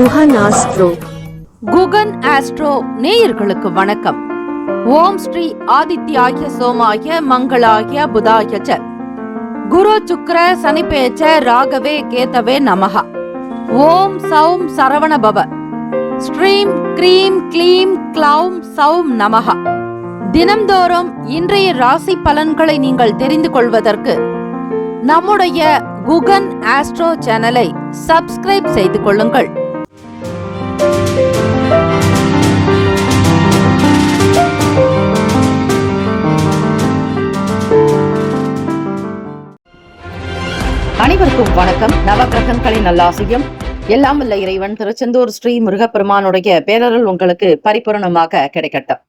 Guhan astro. Guhan astro நேயர்களுக்கு வணக்கம். ஓம் ஸ்ரீ ஆதித்யாய சோமாய மங்களாய புதாய ச குரு சுக்ர சனிபேச்ச ராகவே கேதவே நமஹ. ஓம் சௌம் சரவண பவ. ஸ்ரீம் க்ரீம் க்ளீம் க்ளௌம் சௌம் நமஹ. தினம்தோறும் இன்றைய ராசி பலன்களை நீங்கள் தெரிந்து கொள்வதற்கு நம்முடைய குகன் ஆஸ்ட்ரோ சேனலை சப்ஸ்கிரைப் செய்து கொள்ளுங்கள். அனைவருக்கும் வணக்கம். நவகிரகங்களின் நல்லாசியும் எல்லாம் வல்ல இறைவன் திருச்செந்தூர் ஸ்ரீ முருகப்பெருமானுடைய பேரருள் உங்களுக்கு பரிபூரணமாக கிடைக்கட்டும்.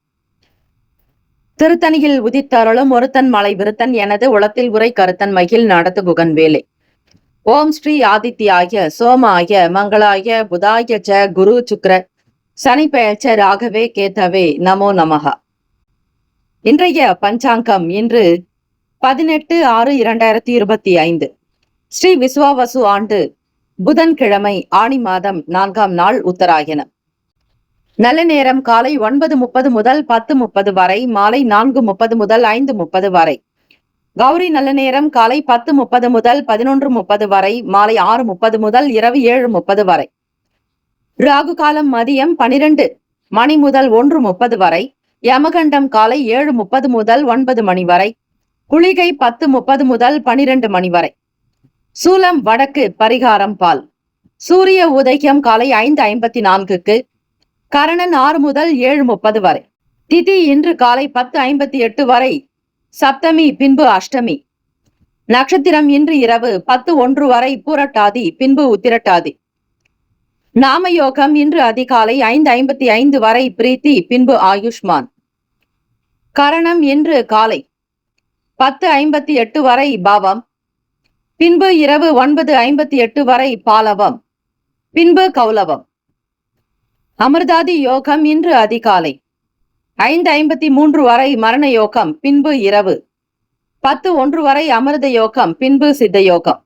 திருத்தணியில் உதித்தருளும் ஒருத்தன் மலை விருத்தன் எனது உளத்தில் உரை கருத்தன் மகிழ் நடத்து குகன் வேலை. ஓம் ஸ்ரீ ஆதித்யாய சோமாய மங்களாய புதாய ச குரு சுக்ர சனிபெயர்ச்ச ராகவே கேதவே நமோ நமஹ. இன்றைய பஞ்சாங்கம் இன்று 18/6/2025 ஸ்ரீ விஸ்வாவசு ஆண்டு புதன்கிழமை ஆணி மாதம் 4ஆம் நாள் உத்தராயணம். நல்ல நேரம் காலை 9:30 முதல் 10:30 வரை, மாலை 4:30 முதல் 5:30 வரை. கௌரி நல்ல நேரம் காலை 10:30 முதல் 11:30 வரை, மாலை 6:30 முதல் இரவு 7:30 வரை. ராகு காலம் மதியம் 12 மணி முதல் 1:30 வரை. யமகண்டம் காலை 7:30 முதல் 9 மணி வரை. குளிகை 10:30 முதல் 12 மணி வரை. சூலம் வடக்கு, பரிகாரம் பால். சூரிய உதயம் காலை 5:54க்கு. கரணன் 6 முதல் 7:30 வரை. திதி இன்று காலை 10:58 வரை சப்தமி, பின்பு அஷ்டமி. நட்சத்திரம் இன்று இரவு 10:01 வரை பூரட்டாதி, பின்பு உத்திரட்டாதி. நாமயோகம் இன்று அதிகாலை 5:55 வரை பிரீத்தி, பின்பு ஆயுஷ்மான். கரணம் இன்று காலை 10:58 வரை பாவம், பின்பு இரவு 9:58 வரை பாலவம், பின்பு கௌலவம். அமிர்தாதி யோகம் இன்று அதிகாலை 5:53 வரை மரண யோகம், பின்பு இரவு 10:01 வரை அமிர்த யோகம், பின்பு சித்த யோகம்.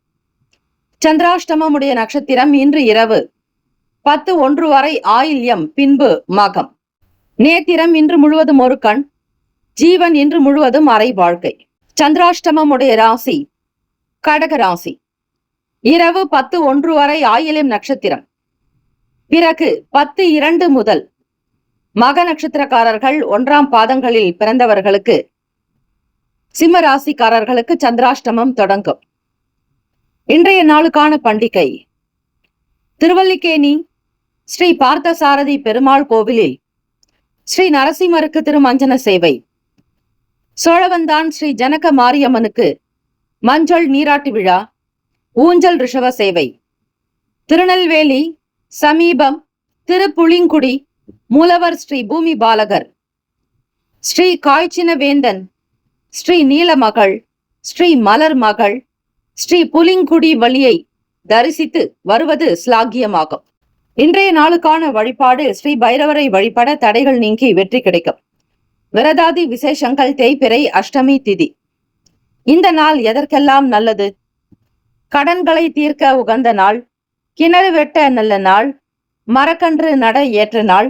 சந்திராஷ்டமமுடைய நட்சத்திரம் இன்று இரவு 10:01 வரை ஆயில்யம், பின்பு மகம். நேத்திரம் இன்று முழுவதும் ஒரு கண். ஜீவன் இன்று முழுவதும் அரை வாழ்க்கை. சந்திராஷ்டமமுடைய ராசி கடக ராசி. இரவு 10:01 வரை ஆயில்யம் நட்சத்திரம். பிறகு 10:02 முதல் மக நட்சத்திரக்காரர்கள் 1ஆம் பாதங்களில் பிறந்தவர்களுக்கு, சிம்ம ராசிக்காரர்களுக்கு சந்திராஷ்டமம் தொடங்கும். இன்றைய நாளுக்கான பண்டிகை திருவல்லிக்கேணி ஸ்ரீ பார்த்தசாரதி பெருமாள் கோவிலில் ஸ்ரீ நரசிம்மருக்கு திருமஞ்சன சேவை. சோழவந்தான் ஸ்ரீ ஜனக மாரியம்மனுக்கு மஞ்சள் நீராட்டு விழா, ஊஞ்சல் ரிஷப சேவை. திருநெல்வேலி சமீபம் திருப்புளிங்குடி மூலவர் ஸ்ரீ பூமி பாலகர், ஸ்ரீ காய்ச்சின வேந்தன், ஸ்ரீ நீலமகள், ஸ்ரீ மலர் மகள், ஸ்ரீ புலிங்குடி வழியை தரிசித்து வருவது ஸ்லாகியமாகும். இன்றைய நாளுக்கான வழிபாடு ஸ்ரீ பைரவரை வழிபட தடைகள் நீங்கி வெற்றி கிடைக்கும். விரதாதி விசேஷங்கள் தேய்பிறை அஷ்டமி திதி. இந்த நாள் எதற்கெல்லாம் நல்லது? கடன்களை தீர்க்க உகந்த நாள், கிணறு வெட்ட நல்ல நாள், மரக்கன்று நட ஏற்ற நாள்,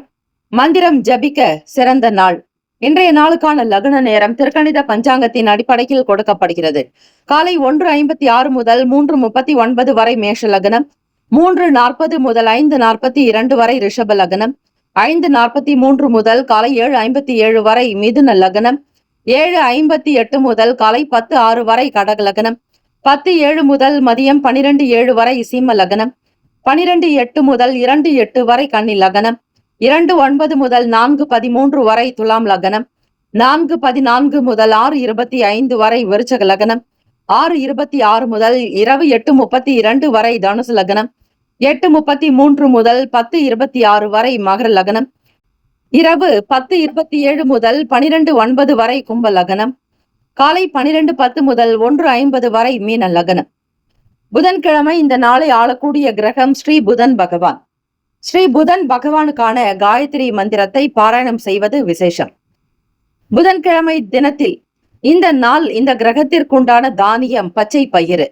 மந்திரம் ஜபிக்க சிறந்த நாள். இன்றைய நாளுக்கான லக்ன நேரம் திருக்கணித பஞ்சாங்கத்தின் அடிப்படையில் கொடுக்கப்படுகிறது. காலை 1:56 முதல் 3:39 வரை மேஷ லக்னம், 3:40 முதல் 5:42 வரை ரிஷப லக்னம், 5:43 முதல் காலை 7:57 வரை மிதுன லக்னம், 7:58 முதல் காலை 10:06 வரை கடக லக்னம், 10:07 முதல் மதியம் 12:07 வரை சிம்ம லக்னம், 12:08 முதல் 2:08 வரை கன்னி லக்னம், 2:09 முதல் 4:13 வரை துலாம் லக்னம், 4:14 முதல் 6:25 வரை விருச்சக லக்னம், 6:26 முதல் இரவு 8:32 வரை தனுசு லக்னம், 8:33 முதல் 10:26 வரை மகர லக்னம், இரவு 10:27 முதல் 12:09 வரை கும்ப லக்னம், காலை 12:10 முதல் 1:50 வரை மீன லக்னம். புதன்கிழமை இந்த நாளை ஆளக்கூடிய கிரகம் ஸ்ரீ புதன் பகவான். ஸ்ரீ புதன் பகவானுக்கான காயத்ரி மந்திரத்தை பாராயணம் செய்வது விசேஷம். புதன்கிழமை தினத்தில் இந்த நாள் இந்த கிரகத்திற்குண்டான தானியம் பச்சை பயிறு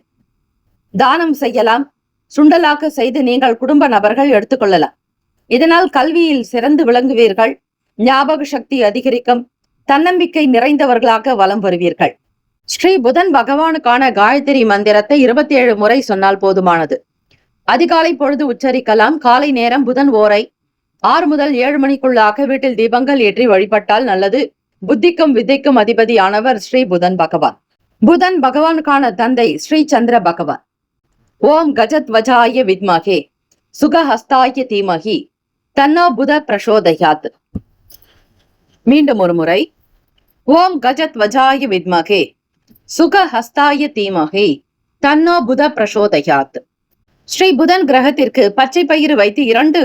தானம் செய்யலாம். சுண்டலாக்க செய்து நீங்கள் குடும்ப நபர்கள் எடுத்துக்கொள்ளலாம். இதனால் கல்வியில் சிறந்து விளங்குவீர்கள். ஞாபக சக்தி அதிகரிக்கும். தன்னம்பிக்கை நிறைந்தவர்களாக வலம் வருவீர்கள். ஸ்ரீ புதன் பகவானுக்கான காயத்ரி மந்திரத்தை 27 முறை சொன்னால் போதுமானது. அதிகாலை பொழுது உச்சரிக்கலாம். காலை நேரம் புதன் ஓரை 6 முதல் 7 மணிக்குள்ளாக வீட்டில் தீபங்கள் ஏற்றி வழிபட்டால் நல்லது. புத்திக்கும் வித்தைக்கும் அதிபதியானவர் ஸ்ரீ புதன் பகவான். புதன் பகவானுக்கான தந்தை ஸ்ரீ சந்திர பகவான். ஓம் கஜத்வஜாய வித்மகே சுகஹஸ்தாய தீமகி தன்னோ புத பிரசோதயாத். மீண்டும் ஒரு முறை. ஓம் கஜத்வஜாய வித்மகே சுகஹஸ்தாய தீமகி தன்னோ புத பிரசோதயாத். ஸ்ரீ புதன் கிரகத்திற்கு பச்சை பயிறு வைத்து 2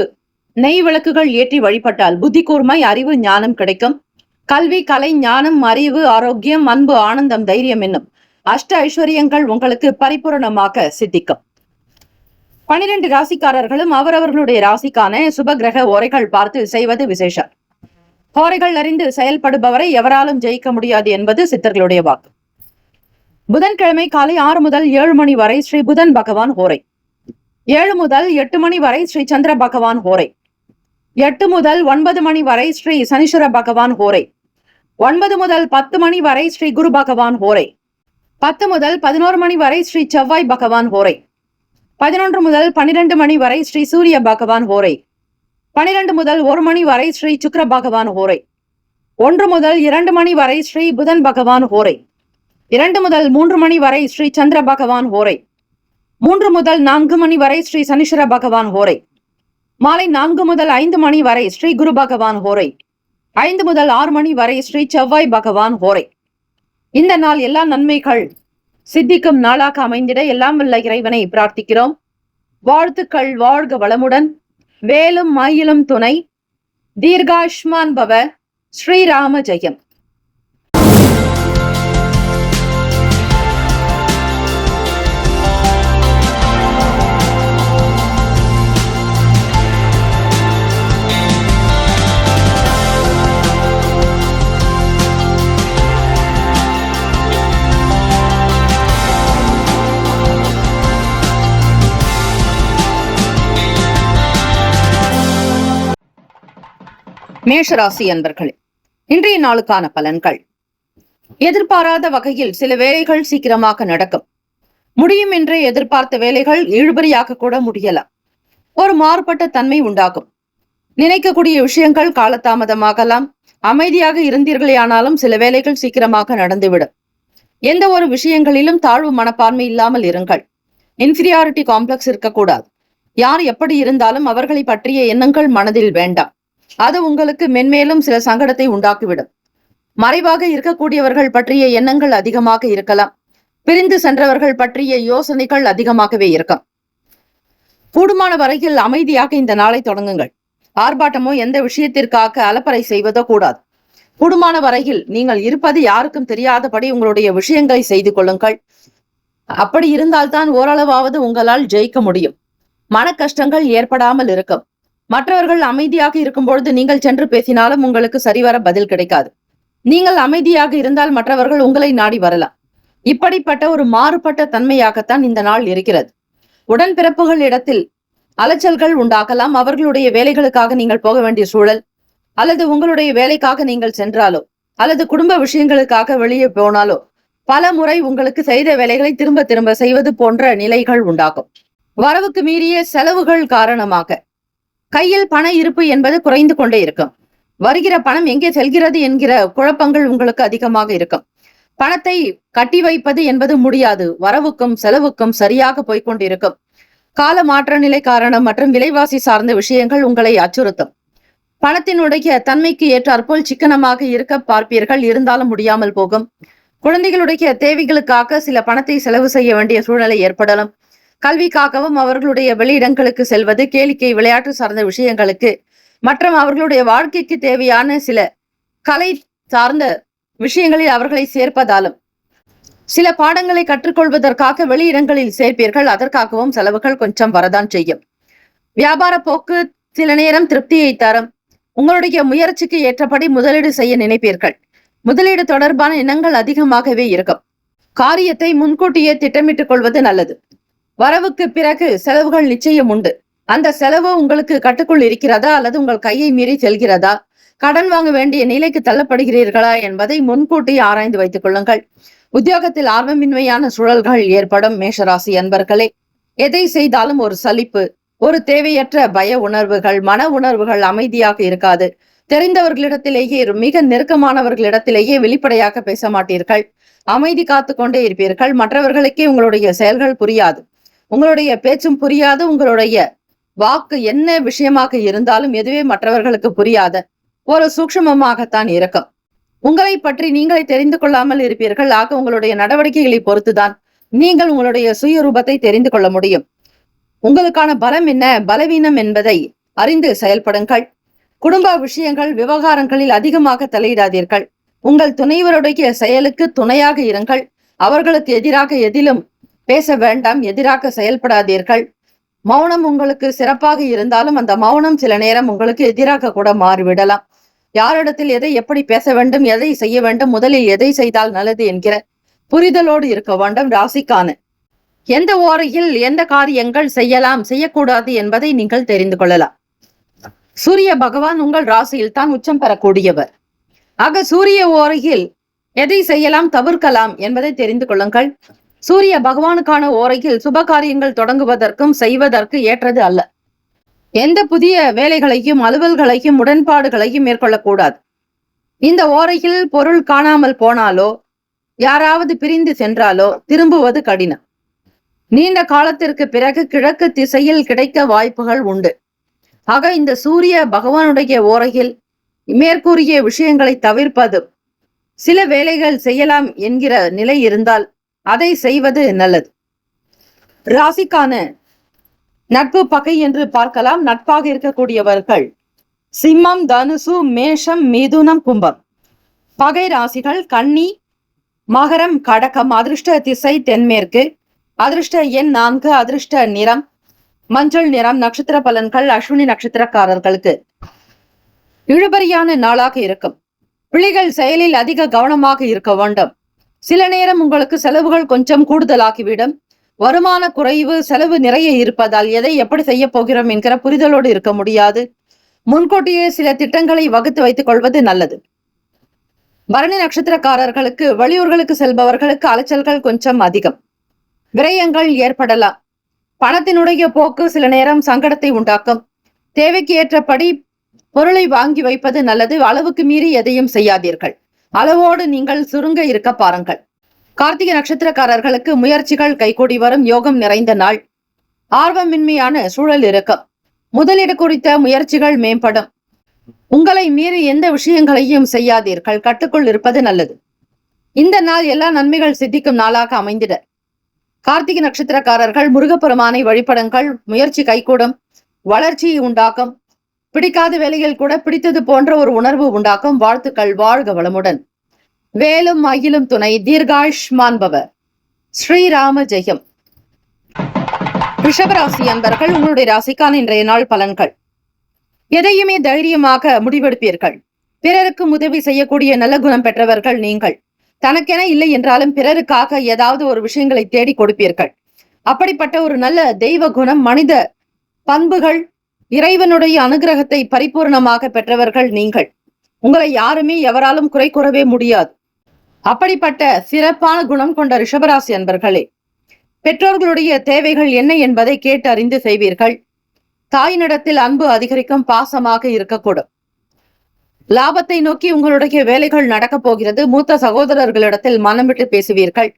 நெய் விளக்குகள் ஏற்றி வழிபட்டால் புத்தி கூர்மை, அறிவு, ஞானம் கிடைக்கும். கல்வி, கலை, ஞானம், அறிவு, ஆரோக்கியம், அன்பு, ஆனந்தம், தைரியம் என்னும் அஷ்ட ஐஸ்வர்யங்கள் உங்களுக்கு பரிபூரணமாக சித்திக்கும். 12 ராசிக்காரர்களும் அவரவர்களுடைய ராசிக்கான சுப கிரக ஓரைகள் பார்த்து செய்வது விசேஷம். ஓரைகள் அறிந்து செயல்படுபவரை எவராலும் ஜெயிக்க முடியாது என்பது சித்தர்களுடைய வாக்கு. புதன்கிழமை காலை 6 முதல் 7 மணி வரை ஸ்ரீ புதன் பகவான் ஓரை. 7 முதல் 8 மணி வரை ஸ்ரீ சந்திர பகவான் ஓரை. 8 முதல் 9 மணி வரை ஸ்ரீ சனீஸ்வர பகவான் ஓரை. 9 முதல் 10 மணி வரை ஸ்ரீ குரு பகவான் ஓரை. 10 முதல் 11 மணி வரை ஸ்ரீ செவ்வாய் பகவான் ஓரை. 11 முதல் 12 மணி வரை ஸ்ரீ சூரிய பகவான் ஓரை. 12 முதல் 1 மணி வரை ஸ்ரீ சுக்கிர பகவான் ஓரை. 1 முதல் 2 மணி வரை ஸ்ரீ புதன் பகவான் ஓரை. 2 முதல் 3 மணி வரை ஸ்ரீ சந்திர பகவான் ஓரை. 3 முதல் 4 மணி வரை ஸ்ரீ சனீஸ்வர பகவான் ஓரை. மாலை 4 முதல் 5 மணி வரை ஸ்ரீ குரு பகவான் ஓரை. 5 முதல் 6 மணி வரை ஸ்ரீ செவ்வாய் பகவான் ஓரை. இந்த நாள் எல்லா நன்மைகள் சித்திக்கும் நாளாக அமைந்திட எல்லாம் வல்ல இறைவனை பிரார்த்திக்கிறோம். வாழ்த்துக்கள். வாழ்க வளமுடன். வேலும் மயிலும் துணை. தீர்காயுஷ்மான் பவ. ஸ்ரீராம ஜெயம். மேஷராசி அன்பர்களே, இன்றைய நாளுக்கான பலன்கள். எதிர்பாராத வகையில் சில வேலைகள் சீக்கிரமாக நடக்கும். முடியும் என்றே எதிர்பார்த்த வேலைகள் இழுபறியாக கூட முடியலாம். ஒரு மாறுபட்ட தன்மை உண்டாகும். நினைக்கக்கூடிய விஷயங்கள் காலதாமதமாகலாம். அமைதியாக இருந்தீர்களே ஆனாலும் சில வேலைகள் சீக்கிரமாக நடந்துவிடும். எந்த ஒரு விஷயங்களிலும் தாழ்வு மனப்பான்மை இல்லாமல் இருங்கள். இன்ஃபீரியாரிட்டி காம்ப்ளெக்ஸ் இருக்கக்கூடாது. யார் எப்படி இருந்தாலும் அவர்களை பற்றிய எண்ணங்கள் மனதில் வேண்டாம். அது உங்களுக்கு மென்மேலும் சில சங்கடத்தை உண்டாக்கிவிடும். மறைவாக இருக்கக்கூடியவர்கள் பற்றிய எண்ணங்கள் அதிகமாக இருக்கலாம். பிரிந்து சென்றவர்கள் பற்றிய யோசனைகள் அதிகமாகவே இருக்கும். கூடுமான வரையில் அமைதியாக இந்த நாளை தொடங்குங்கள். ஆர்ப்பாட்டமோ எந்த விஷயத்திற்காக அலப்பறை செய்வதோ கூடாது. கூடுமான வரையில் நீங்கள் இருப்பது யாருக்கும் தெரியாதபடி உங்களுடைய விஷயங்களை செய்து கொள்ளுங்கள். அப்படி இருந்தால்தான் ஓரளவாவது உங்களால் ஜெயிக்க முடியும். மன கஷ்டங்கள் ஏற்படாமல் இருக்கும். மற்றவர்கள் அமைதியாக இருக்கும் பொழுது நீங்கள் சென்று பேசினாலும் உங்களுக்கு சரிவர பதில் கிடைக்காது. நீங்கள் அமைதியாக இருந்தால் மற்றவர்கள் உங்களை நாடி வரலாம். இப்படிப்பட்ட ஒரு மாறுபட்ட தன்மையாகத்தான் இந்த நாள் இருக்கிறது. உடன்பிறப்புகள் இடத்தில் அலைச்சல்கள் உண்டாகலாம். அவர்களுடைய வேலைகளுக்காக நீங்கள் போக வேண்டிய சூழல், அல்லது உங்களுடைய வேலைக்காக நீங்கள் சென்றாலோ அல்லது குடும்ப விஷயங்களுக்காக வெளியே போனாலோ பல முறை உங்களுக்கு செய்த வேலைகளை திரும்ப திரும்ப செய்வது போன்ற நிலைகள் உண்டாகும். வரவுக்கு மீறிய செலவுகள் காரணமாக கையில் பண இருப்பு என்பது குறைந்து கொண்டே இருக்கும். வருகிற பணம் எங்கே செல்கிறது என்கிற குழப்பங்கள் உங்களுக்கு அதிகமாக இருக்கும். பணத்தை கட்டி வைப்பது என்பது முடியாது. வரவுக்கும் செலவுக்கும் சரியாக போய்கொண்டிருக்கும். கால மாற்ற நிலை காரணம் மற்றும் விலைவாசி சார்ந்த விஷயங்கள் உங்களை அச்சுறுத்தும். பணத்தினுடைய தன்மைக்கு ஏற்றாற்போல் சிக்கனமாக இருக்க பார்ப்பீர்கள். இருந்தாலும் முடியாமல் போகும். குழந்தைகளுடைய தேவைகளுக்காக சில பணத்தை செலவு செய்ய வேண்டிய சூழ்நிலை ஏற்படலாம். கல்விக்காகவும் அவர்களுடைய வெளியிடங்களுக்கு செல்வது, கேளிக்கை, விளையாட்டு சார்ந்த விஷயங்களுக்கு மற்றும் அவர்களுடைய வாழ்க்கைக்கு தேவையான சில கலை சார்ந்த விஷயங்களில் அவர்களை சேர்ப்பதாலும் சில பாடங்களை கற்றுக்கொள்வதற்காக வெளியிடங்களில் சேர்ப்பீர்கள். அதற்காகவும் செலவுகள் கொஞ்சம் வரதான் செய்யும். வியாபார போக்கு சில நேரம் திருப்தியை தரும். உங்களுடைய முயற்சிக்கு ஏற்றபடி முதலீடு செய்ய நினைப்பீர்கள். முதலீடு தொடர்பான எண்ணங்கள் அதிகமாகவே இருக்கும். காரியத்தை முன்கூட்டியே திட்டமிட்டுக் கொள்வது நல்லது. வரவுக்கு பிறகு செலவுகள் நிச்சயம் உண்டு. அந்த செலவு உங்களுக்கு கட்டுக்குள் இருக்கிறதா அல்லது உங்கள் கையை மீறி செல்கிறதா? கடன் வாங்க வேண்டிய நிலைக்கு தள்ளப்படுகிறீர்களா என்பதை முன்கூட்டி ஆராய்ந்து வைத்துக் கொள்ளுங்கள். உத்தியோகத்தில் ஆர்வமின்மையான சூழல்கள் ஏற்படும். மேஷராசி அன்பர்களே, எதை செய்தாலும் ஒரு சலிப்பு, ஒரு தேவையற்ற பய உணர்வுகள், மன உணர்வுகள் அமைதியாக இருக்காது. தெரிந்தவர்களிடத்திலேயே, மிக நெருக்கமானவர்களிடத்திலேயே வெளிப்படையாக பேச மாட்டீர்கள். அமைதி காத்து கொண்டே இருப்பீர்கள். மற்றவர்களுக்கே உங்களுடைய செயல்கள் புரியாது, உங்களுடைய பேச்சும் புரியாது. உங்களுடைய வாக்கு என்ன விஷயமாக இருந்தாலும் எதுவே மற்றவர்களுக்கு புரியாத ஒரு சூக்ஷ்மமாகத்தான் இருக்கும். உங்களை பற்றி நீங்களே தெரிந்து கொள்ளாமல் இருப்பீர்கள். ஆக உங்களுடைய நடவடிக்கைகளை பொறுத்துதான் நீங்கள் உங்களுடைய சுயரூபத்தை தெரிந்து கொள்ள முடியும். உங்களுக்கான பலம் என்ன, பலவீனம் என்பதை அறிந்து செயல்படுங்கள். குடும்ப விஷயங்கள், விவகாரங்களில் அதிகமாக தலையிடாதீர்கள். உங்கள் துணைவருடைய செயலுக்கு துணையாக இருங்கள். அவர்களுக்கு எதிராக எதிலும் பேச வேண்டாம், எதிராக செயல்படாதீர்கள். மௌனம் உங்களுக்கு சிறப்பாக இருந்தாலும் அந்த மௌனம் சில நேரம் உங்களுக்கு எதிராக கூட மாறிவிடலாம். யாரிடத்தில் எதை எப்படி பேச வேண்டும், எதை செய்ய வேண்டும், முதலில் எதை செய்தால் நல்லது என்கிற புரிதலோடு இருக்க வேண்டும். ராசிக்கான எந்த ஓரையில் எந்த காரியங்கள் செய்யலாம், செய்யக்கூடாது என்பதை நீங்கள் தெரிந்து கொள்ளலாம். சூரிய பகவான் உங்கள் ராசியில் தான் உச்சம் பெறக்கூடியவர். ஆக சூரிய ஓரையில் எதை செய்யலாம், தவிர்க்கலாம் என்பதை தெரிந்து கொள்ளுங்கள். சூரிய பகவானுக்கான ஓரையில் சுப காரியங்கள் தொடங்குவதற்கும் செய்வதற்கு ஏற்றது அல்ல. எந்த புதிய வேலைகளையும் அலுவல்களையும் உடன்பாடுகளையும் மேற்கொள்ளக்கூடாது. இந்த ஓரையில் பொருள் காணாமல் போனாலோ, யாராவது பிரிந்து சென்றாலோ திரும்புவது கடினம். நீண்ட காலத்திற்கு பிறகு கிழக்கு திசையில் கிடைக்க வாய்ப்புகள் உண்டு. ஆக இந்த சூரிய பகவானுடைய ஓரையில் மேற்கூறிய விஷயங்களை தவிர்ப்பது, சில வேலைகள் செய்யலாம் என்கிற நிலை இருந்தால் அதை செய்வது நல்லது. ராசிக்கான நட்பு பகை என்று பார்க்கலாம். நட்பாக இருக்கக்கூடியவர்கள் சிம்மம், தனுசு, மேஷம், மிதுனம், கும்பம். பகை ராசிகள் கன்னி, மகரம், கடகம். அதிர்ஷ்ட திசை தென்மேற்கு. அதிர்ஷ்ட எண் 4. அதிர்ஷ்ட நிறம் மஞ்சள் நிறம். நட்சத்திர பலன்கள் அஸ்வினி நட்சத்திரக்காரர்களுக்கு இழுபறியான நாளாக இருக்கும். பிள்ளைகள் செயலில் அதிக கவனமாக இருக்க வேண்டும். சில நேரம் உங்களுக்கு செலவுகள் கொஞ்சம் கூடுதலாகிவிடும். வருமான குறைவு, செலவு நிறைய இருப்பதால் எதை எப்படி செய்ய போகிறோம் என்கிற புரிதலோடு இருக்க முடியாது. முன்கூட்டியே சில திட்டங்களை வகுத்து வைத்துக் கொள்வது நல்லது. பரணி நட்சத்திரக்காரர்களுக்கு வெளியூர்களுக்கு செல்பவர்களுக்கு அலைச்சல்கள் கொஞ்சம் அதிகம். விரயங்கள் ஏற்படலாம். பணத்தினுடைய போக்கு சில நேரம் சங்கடத்தை உண்டாக்கும். தேவைக்கு ஏற்றபடி பொருளை வாங்கி வைப்பது நல்லது. அளவுக்கு மீறி எதையும் செய்யாதீர்கள். அளவோடு நீங்கள் சுருங்க இருக்க பாருங்கள். கார்த்திகை நட்சத்திரக்காரர்களுக்கு முயற்சிகள் கைகூடி வரும். யோகம் நிறைந்த நாள். ஆர்வமின்மையான சூழல் இருக்கும். முதலீடு குறித்த முயற்சிகள் மேம்படும். உங்களை மீறி எந்த விஷயங்களையும் செய்யாதீர்கள். கட்டுக்குள் இருப்பது நல்லது. இந்த நாள் எல்லா நன்மைகள் சித்திக்கும் நாளாக அமைந்திட கார்த்திகை நட்சத்திரக்காரர்கள் முருகப்பெருமானை வழிபடுங்கள். முயற்சி கைகூடும். வளர்ச்சியை உண்டாக்கும். பிடிக்காத வேலைகள் கூட பிடித்தது போன்ற ஒரு உணர்வு உண்டாக்கும். வாழ்த்துக்கள். வாழ்க வளமுடன். வேலும் மயிலும் துணை. தீர்காயுஷ்மான் பவ. ஸ்ரீராம ஜெயம். ரிஷபராசி அன்பர்கள், உங்களுடைய ராசிக்கான இன்றைய நாள் பலன்கள். எதையுமே தைரியமாக முடிவெடுப்பீர்கள். பிறருக்கு உதவி செய்யக்கூடிய நல்ல குணம் பெற்றவர்கள் நீங்கள். தனக்கென இல்லை என்றாலும் பிறருக்காக ஏதாவது ஒரு விஷயங்களை தேடி கொடுப்பீர்கள். அப்படிப்பட்ட ஒரு நல்ல தெய்வ குணம், மனித பண்புகள், இறைவனுடைய அனுகிரகத்தை பரிபூர்ணமாக பெற்றவர்கள் நீங்கள். உங்களை யாருமே எவராலும் குறை கூறவே முடியாது. அப்படிப்பட்ட சிறப்பான குணம் கொண்ட ரிஷபராசி அன்பர்களே, பெற்றோர்களுடைய தேவைகள் என்ன என்பதை கேட்டு அறிந்து செய்வீர்கள். தாயினிடத்தில் அன்பு அதிகரிக்கும். பாசமாக இருக்கக்கூடும். லாபத்தை நோக்கி உங்களுடைய வேலைகள் நடக்கப் போகிறது. மூத்த சகோதரர்களிடத்தில் மனம் விட்டு பேசுவீர்கள்.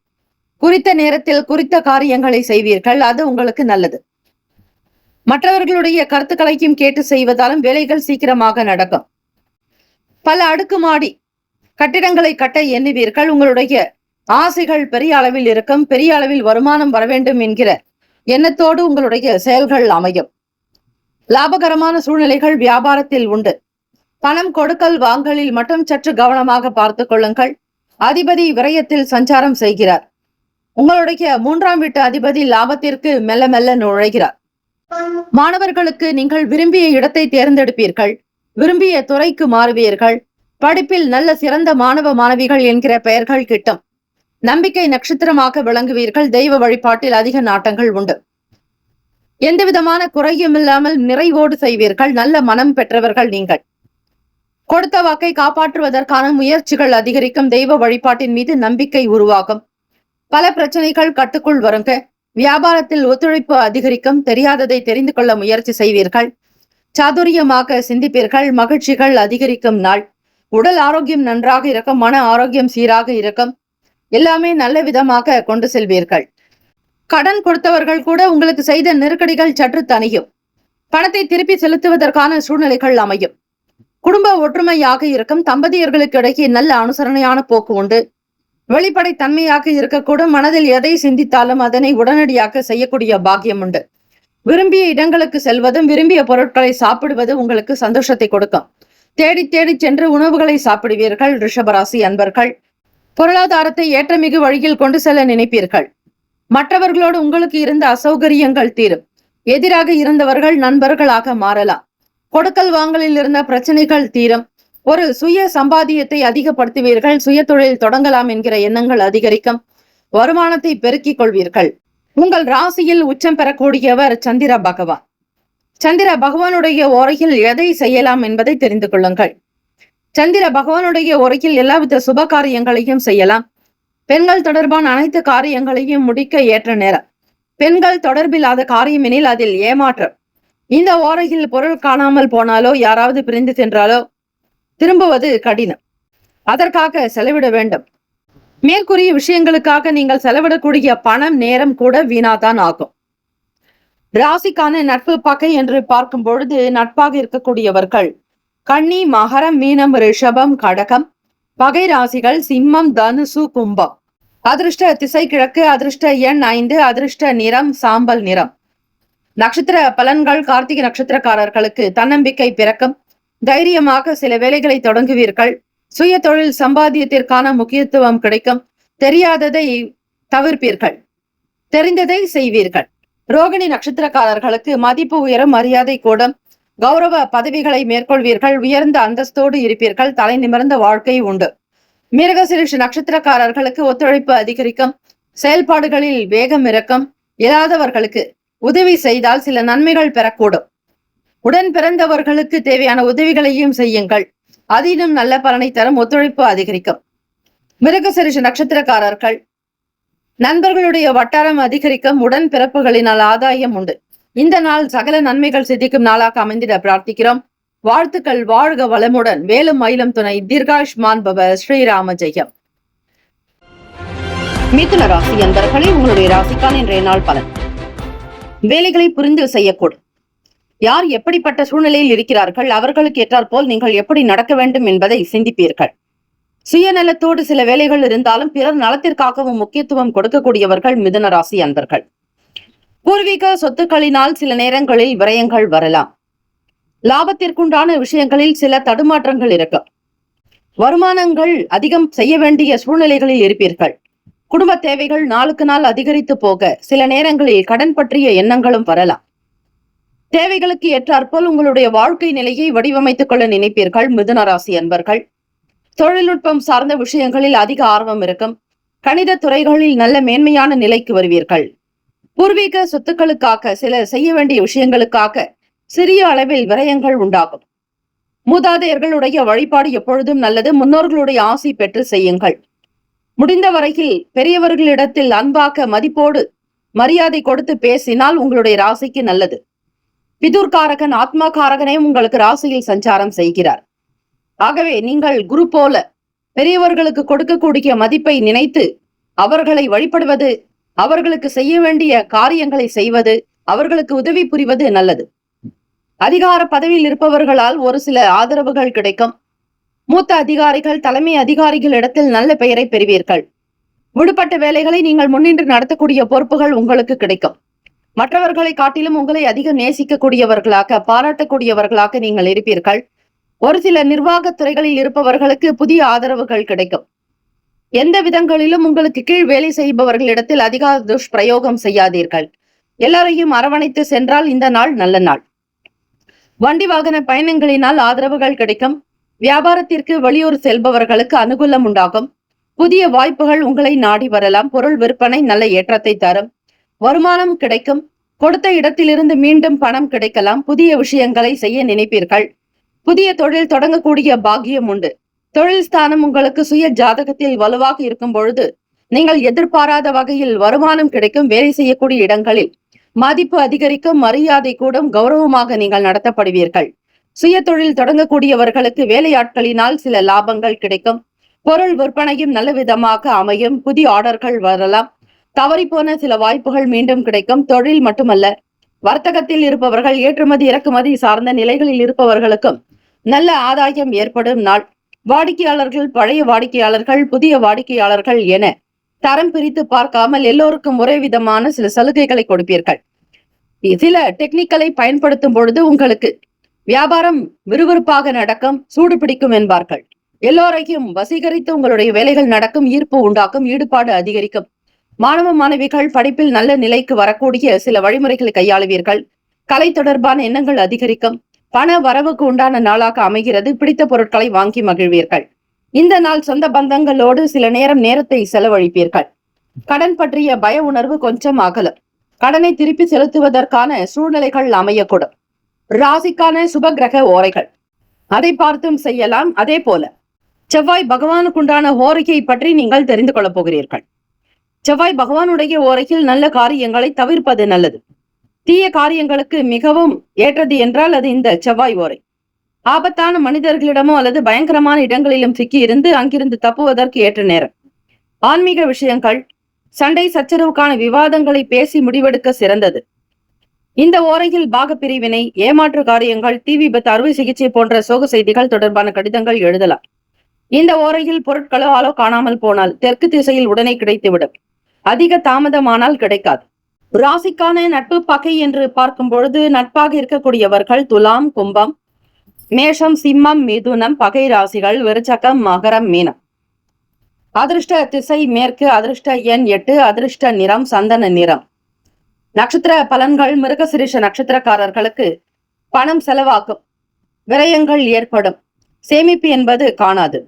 குறித்த நேரத்தில் குறித்த காரியங்களை செய்வீர்கள். அது உங்களுக்கு நல்லது. மற்றவர்களுடைய கருத்துக்களையும் கேட்டு செய்வதாலும் வேலைகள் சீக்கிரமாக நடக்கும். பல அடுக்குமாடி கட்டிடங்களை கட்ட எண்ணுவீர்கள். உங்களுடைய ஆசைகள் பெரிய அளவில் இருக்கும். பெரிய அளவில் வருமானம் வர வேண்டும் என்கிற எண்ணத்தோடு உங்களுடைய செயல்கள் அமையும். லாபகரமான சூழ்நிலைகள் வியாபாரத்தில் உண்டு. பணம் கொடுக்கல் வாங்கலில் மட்டும் சற்று கவனமாக பார்த்து கொள்ளுங்கள். அதிபதி விரயத்தில் சஞ்சாரம் செய்கிறார். உங்களுடைய 3ஆம் வீட்டு அதிபதி லாபத்திற்கு மெல்ல மெல்ல நுழைகிறார். மாணவர்களுக்கு நீங்கள் விரும்பிய இடத்தை தேர்ந்தெடுப்பீர்கள். விரும்பிய துறைக்கு மாறுவீர்கள். படிப்பில் நல்ல சிறந்த மாணவ மாணவிகள் என்கிற பெயர்கள் கிட்டும். நம்பிக்கை நட்சத்திரமாக விளங்குவீர்கள். தெய்வ வழிபாட்டில் அதிக நாட்டங்கள் உண்டு. எந்த விதமான குறையும் இல்லாமல் நிறைவோடு செய்வீர்கள். நல்ல மனம் பெற்றவர்கள் நீங்கள். கொடுத்த வாக்கை காப்பாற்றுவதற்கான முயற்சிகள் அதிகரிக்கும். தெய்வ வழிபாட்டின் மீது நம்பிக்கை உருவாகும். பல பிரச்சனைகள் கட்டுக்குள் வருங்க. வியாபாரத்தில் ஒத்துழைப்பு அதிகரிக்கும். தெரியாததை தெரிந்து கொள்ள முயற்சி செய்வீர்கள். சாதுரியமாக சிந்திப்பீர்கள். மகிழ்ச்சிகள் அதிகரிக்கும் நாள். உடல் ஆரோக்கியம் நன்றாக இருக்கும். மன ஆரோக்கியம் சீராக இருக்கும். எல்லாமே நல்ல விதமாக கொண்டு செல்வீர்கள். கடன் கொடுத்தவர்கள் கூட உங்களுக்கு செய்த நெருக்கடிகள் சற்று தணியும். பணத்தை திருப்பி செலுத்துவதற்கான சூழ்நிலைகள் அமையும். குடும்ப ஒற்றுமையாக இருக்கும். தம்பதியர்களுக்கு இடையே நல்ல அனுசரணையான போக்கு உண்டு. வெளிப்படை தன்மையாக இருக்கக்கூடும். மனதில் எதை சிந்தித்தாலும் அதனை உடனடியாக செய்யக்கூடிய பாக்கியம் உண்டு. விரும்பிய இடங்களுக்கு செல்வதும் விரும்பிய பொருட்களை சாப்பிடுவது உங்களுக்கு சந்தோஷத்தை கொடுக்கும். தேடி தேடி சென்று உணவுகளை சாப்பிடுவீர்கள். ரிஷபராசி அன்பர்கள் பொருளாதாரத்தை ஏற்றமிகு வழியில் கொண்டு செல்ல நினைப்பீர்கள். மற்றவர்களோடு உங்களுக்கு இருந்த அசௌகரியங்கள் தீரும். எதிராக இருந்தவர்கள் நண்பர்களாக மாறலாம். கொடுக்கல் வாங்கலில் இருந்த பிரச்சனைகள் தீரும். ஒரு சுய சம்பாத்தியத்தை அதிகப்படுத்துவீர்கள். சுய தொழில் தொடங்கலாம் என்கிற எண்ணங்கள் அதிகரிக்கும். வருமானத்தை பெருக்கிக் கொள்வீர்கள். உங்கள் ராசியில் உச்சம் பெறக்கூடியவர் சந்திர பகவான். சந்திர பகவானுடைய ஓரையில் எதை செய்யலாம் என்பதை தெரிந்து கொள்ளுங்கள். சந்திர பகவானுடைய ஓரையில் எல்லாவித சுப காரியங்களையும் செய்யலாம். பெண்கள் தொடர்பான அனைத்து காரியங்களையும் முடிக்க ஏற்ற நேரம். பெண்கள் தொடர்பில்லாத காரியம் எனில் அதில் ஏமாற்றம். இந்த ஓரையில் பொருள் காணாமல் போனாலோ யாராவது பிரிந்து சென்றாலோ திரும்புவது கடினம். அதற்காக செலவிட வேண்டும். மேற்கூறிய விஷயங்களுக்காக நீங்கள் செலவிடக்கூடிய பணம் நேரம் கூட வீணாதான் ஆகும். ராசிக்கான நட்பு பகை என்று பார்க்கும் பொழுது நட்பாக இருக்கக்கூடியவர்கள் கன்னி, மகரம், மீனம், ரிஷபம், கடகம். பகை ராசிகள் சிம்மம், தனுசு, கும்பம். அதிர்ஷ்ட திசை கிழக்கு. அதிர்ஷ்ட எண் 5. அதிர்ஷ்ட நிறம் சாம்பல் நிறம். நட்சத்திர பலன்கள். கார்த்திகை நட்சத்திரக்காரர்களுக்கு தன்னம்பிக்கை பிறக்கும். தைரியமாக சில வேலைகளை தொடங்குவீர்கள். சுய தொழில் சம்பாத்தியத்திற்கான முக்கியத்துவம் கிடைக்கும். தெரியாததை தவிர்ப்பீர்கள். தெரிந்ததை செய்வீர்கள். ரோகிணி நட்சத்திரக்காரர்களுக்கு மதிப்பு உயரும். மரியாதை கூடும். கௌரவ பதவிகளை மேற்கொள்வீர்கள். உயர்ந்த அந்தஸ்தோடு இருப்பீர்கள். தலை நிமிர்ந்த வாழ்க்கை உண்டு. மிருகசீரிஷ நட்சத்திரக்காரர்களுக்கு ஒத்துழைப்பு அதிகரிக்கும். செயல்பாடுகளில் வேகம் இருக்கும். இல்லாதவர்களுக்கு உதவி செய்தால் சில நன்மைகள் பெறக்கூடும். உடன் பிறந்தவர்களுக்கு தேவையான உதவிகளையும் செய்யுங்கள். அதிலும் நல்ல பலனை தரும். ஒத்துழைப்பு அதிகரிக்கும். மிருகசீரிஷ நட்சத்திரக்காரர்கள் நண்பர்களுடைய வட்டாரம் அதிகரிக்கும். உடன் பிறப்புகளினால் ஆதாயம் உண்டு. இந்த நாள் சகல நன்மைகள் சித்திக்கும் நாளாக அமைந்திட பிரார்த்திக்கிறோம். வாழ்த்துக்கள். வாழ்க வளமுடன். வேலும் மயிலும் துணை. தீர்காயுஷ்மான் பவ. ஸ்ரீராம ஜெயம். மிதுன ராசி அன்பர்களே, உங்களுடைய ராசிக்கான இன்றைய நாள் பலன். வேலைகளை புரிந்து செய்யக்கூடும். யார் எப்படிப்பட்ட சூழ்நிலையில் இருக்கிறார்கள், அவர்களுக்கு ஏற்றாற்போல் நீங்கள் எப்படி நடக்க வேண்டும் என்பதை சிந்திப்பீர்கள். சுயநலத்தோடு சில வேலைகள் இருந்தாலும் பிறர் நலத்திற்காகவும் முக்கியத்துவம் கொடுக்கக்கூடியவர்கள் மிதுன ராசி அன்பர்கள். பூர்வீக சொத்துக்களினால் சில நேரங்களில் விரயங்கள் வரலாம். லாபத்திற்குண்டான விஷயங்களில் சில தடுமாற்றங்கள் இருக்கும். வருமானங்கள் அதிகம் செய்ய வேண்டிய சூழ்நிலைகளில் இருப்பீர்கள். குடும்ப தேவைகள் நாளுக்கு நாள் அதிகரித்து போக சில நேரங்களில் கடன் பற்றிய எண்ணங்களும் வரலாம். தேவைகளுக்கு ஏற்றாற்போல் உங்களுடைய வாழ்க்கை நிலையை வடிவமைத்துக் கொள்ள நினைப்பீர்கள் மிதுன ராசி அன்பர்கள். தொழில்நுட்பம் சார்ந்த விஷயங்களில் அதிக ஆர்வம் இருக்கும். கணித துறைகளில் நல்ல மேன்மையான நிலைக்கு வருவீர்கள். பூர்வீக சொத்துக்களுக்காக சில செய்ய வேண்டிய விஷயங்களுக்காக சிறிய அளவில் விரயங்கள் உண்டாகும். மூதாதையர்களுடைய வழிபாடு எப்பொழுதும் நல்லது. முன்னோர்களுடைய ஆசை பெற்று செய்யுங்கள். முடிந்த வரையில் பெரியவர்களிடத்தில் அன்பாக மதிப்போடு மரியாதை கொடுத்து பேசினால் உங்களுடைய ராசிக்கு நல்லது. பிதுர்காரகன் ஆத்மா காரகனே உங்களுக்கு ராசியில் சஞ்சாரம் செய்கிறார். ஆகவே நீங்கள் குரு போல பெரியவர்களுக்கு கொடுக்கக்கூடிய மதிப்பை நினைத்து அவர்களை வழிபடுவது, அவர்களுக்கு செய்ய வேண்டிய காரியங்களை செய்வது, அவர்களுக்கு உதவி புரிவது நல்லது. அதிகார பதவியில் இருப்பவர்களால் ஒரு சில ஆதரவுகள் கிடைக்கும். மூத்த அதிகாரிகள், தலைமை அதிகாரிகளிடத்தில் நல்ல பெயரை பெறுவீர்கள். விடுபட்ட வேலைகளை நீங்கள் முன்னின்று நடத்தக்கூடிய பொறுப்புகள் உங்களுக்கு கிடைக்கும். மற்றவர்களை காட்டிலும் உங்களை அதிகம் நேசிக்கக்கூடியவர்களாக, பாராட்டக்கூடியவர்களாக நீங்கள் இருப்பீர்கள். ஒரு சில நிர்வாக துறைகளில் இருப்பவர்களுக்கு புதிய ஆதரவுகள் கிடைக்கும். எந்த விதங்களிலும் உங்களுக்கு கீழ் வேலை செய்பவர்களிடத்தில் அதிகார துஷ்பிரயோகம் செய்யாதீர்கள். எல்லாரையும் அரவணைத்து சென்றால் இந்த நாள் நல்ல நாள். வண்டி வாகன பயணங்களினால் ஆதரவுகள் கிடைக்கும். வியாபாரத்திற்கு வெளியூர் செல்பவர்களுக்கு அனுகூலம் உண்டாகும். புதிய வாய்ப்புகள் உங்களை நாடி வரலாம். பொருள் விற்பனை நல்ல ஏற்றத்தை தரும். வருமானம் கிடைக்கும். கொடுத்த இடத்திலிருந்து மீண்டும் பணம் கிடைக்கலாம். புதிய விஷயங்களை செய்ய நினைப்பீர்கள். புதிய தொழில் தொடங்கக்கூடிய பாக்கியம் உண்டு. தொழில் ஸ்தானம் உங்களுக்கு சுய ஜாதகத்தில் வலுவாக இருக்கும் பொழுது நீங்கள் எதிர்பாராத வகையில் வருமானம் கிடைக்கும். வேலை செய்யக்கூடிய இடங்களில் மதிப்பு அதிகரிக்கும், மரியாதை கூடும், கௌரவமாக நீங்கள் நடத்தப்படுவீர்கள். சுய தொழில் தொடங்கக்கூடியவர்களுக்கு வேலையாட்களினால் சில லாபங்கள் கிடைக்கும். பொருள் விற்பனையும் நல்ல விதமாக அமையும். புதிய ஆர்டர்கள் வரலாம். தவறிப்போன சில வாய்ப்புகள் மீண்டும் கிடைக்கும். தொழில் மட்டுமல்ல, வர்த்தகத்தில் இருப்பவர்கள், ஏற்றுமதி இறக்குமதி சார்ந்த நிலைகளில் இருப்பவர்களுக்கும் நல்ல ஆதாயம் ஏற்படும் நாள். வாடிக்கையாளர்கள், பழைய வாடிக்கையாளர்கள், புதிய வாடிக்கையாளர்கள் என தரம் பிரித்து பார்க்காமல் எல்லோருக்கும் ஒரே விதமான சில சலுகைகளை கொடுப்பீர்கள். சில டெக்னிக்கலை பயன்படுத்தும் பொழுது உங்களுக்கு வியாபாரம் விறுவிறுப்பாக நடக்கும், சூடு பிடிக்கும் என்பார்கள். எல்லோரையும் வசீகரித்து உங்களுடைய வேலைகள் நடக்கும், ஈர்ப்பு உண்டாக்கும், ஈடுபாடு அதிகரிக்கும். மாணவ மாணவிகள் படிப்பில் நல்ல நிலைக்கு வரக்கூடிய சில வழிமுறைகளை கையாளுவீர்கள். கலை தொடர்பான எண்ணங்கள் அதிகரிக்கும். பண வரவுக்கு உண்டான நாளாக அமைகிறது. பிடித்த பொருட்களை வாங்கி மகிழ்வீர்கள். இந்த நாள் சொந்த பந்தங்களோடு சில நேரத்தை செலவழிப்பீர்கள். கடன் பற்றிய பய உணர்வு கொஞ்சம் அகலும். கடனை திருப்பி செலுத்துவதற்கான சூழ்நிலைகள் அமையக்கூடும். ராசிக்கான சுப கிரக ஓரைகள் அதை பார்த்தும் செய்யலாம். அதே போல செவ்வாய் பகவானுக்குண்டான ஓரையை பற்றி நீங்கள் தெரிந்து கொள்ளப் போகிறீர்கள். செவ்வாய் பகவானுடைய ஓரையில் நல்ல காரியங்களை தவிர்ப்பது நல்லது. தீய காரியங்களுக்கு மிகவும் ஏற்றது என்றால் அது இந்த செவ்வாய் ஓரை. ஆபத்தான மனிதர்களிடமோ அல்லது பயங்கரமான இடங்களிலும் சிக்கி இருந்து அங்கிருந்து தப்புவதற்கு ஏற்ற நேரம். ஆன்மீக விஷயங்கள், சண்டை சச்சரவுக்கான விவாதங்களை பேசி முடிவெடுக்க சிறந்தது. இந்த ஓரையில் பாகப்பிரிவினை, ஏமாற்று காரியங்கள், தீ விபத்து, அறுவை சிகிச்சை போன்ற சோக செய்திகள் தொடர்பான கடிதங்கள் எழுதலாம். இந்த ஓரையில் பொருட்களோ ஆளோ காணாமல் போனால் தெற்கு திசையில் உடனே கிடைத்துவிடும். அதிக தாமதமானால் கிடைக்காது. ராசிக்கான நட்பு பகை என்று பார்க்கும் பொழுது நட்பாக இருக்கக்கூடியவர்கள் துலாம், கும்பம், மேஷம், சிம்மம், மிதுனம் பகை ராசிகள், விருச்சகம், மகரம், மீனம். அதிர்ஷ்ட திசை மேற்கு. அதிர்ஷ்ட எண் 8. அதிர்ஷ்ட நிறம் சந்தன நிறம். நட்சத்திர பலன்கள். மிருகசிரிஷ நட்சத்திரக்காரர்களுக்கு பணம் செலவாகும், விரயங்கள் ஏற்படும், சேமிப்பு என்பது காணாது.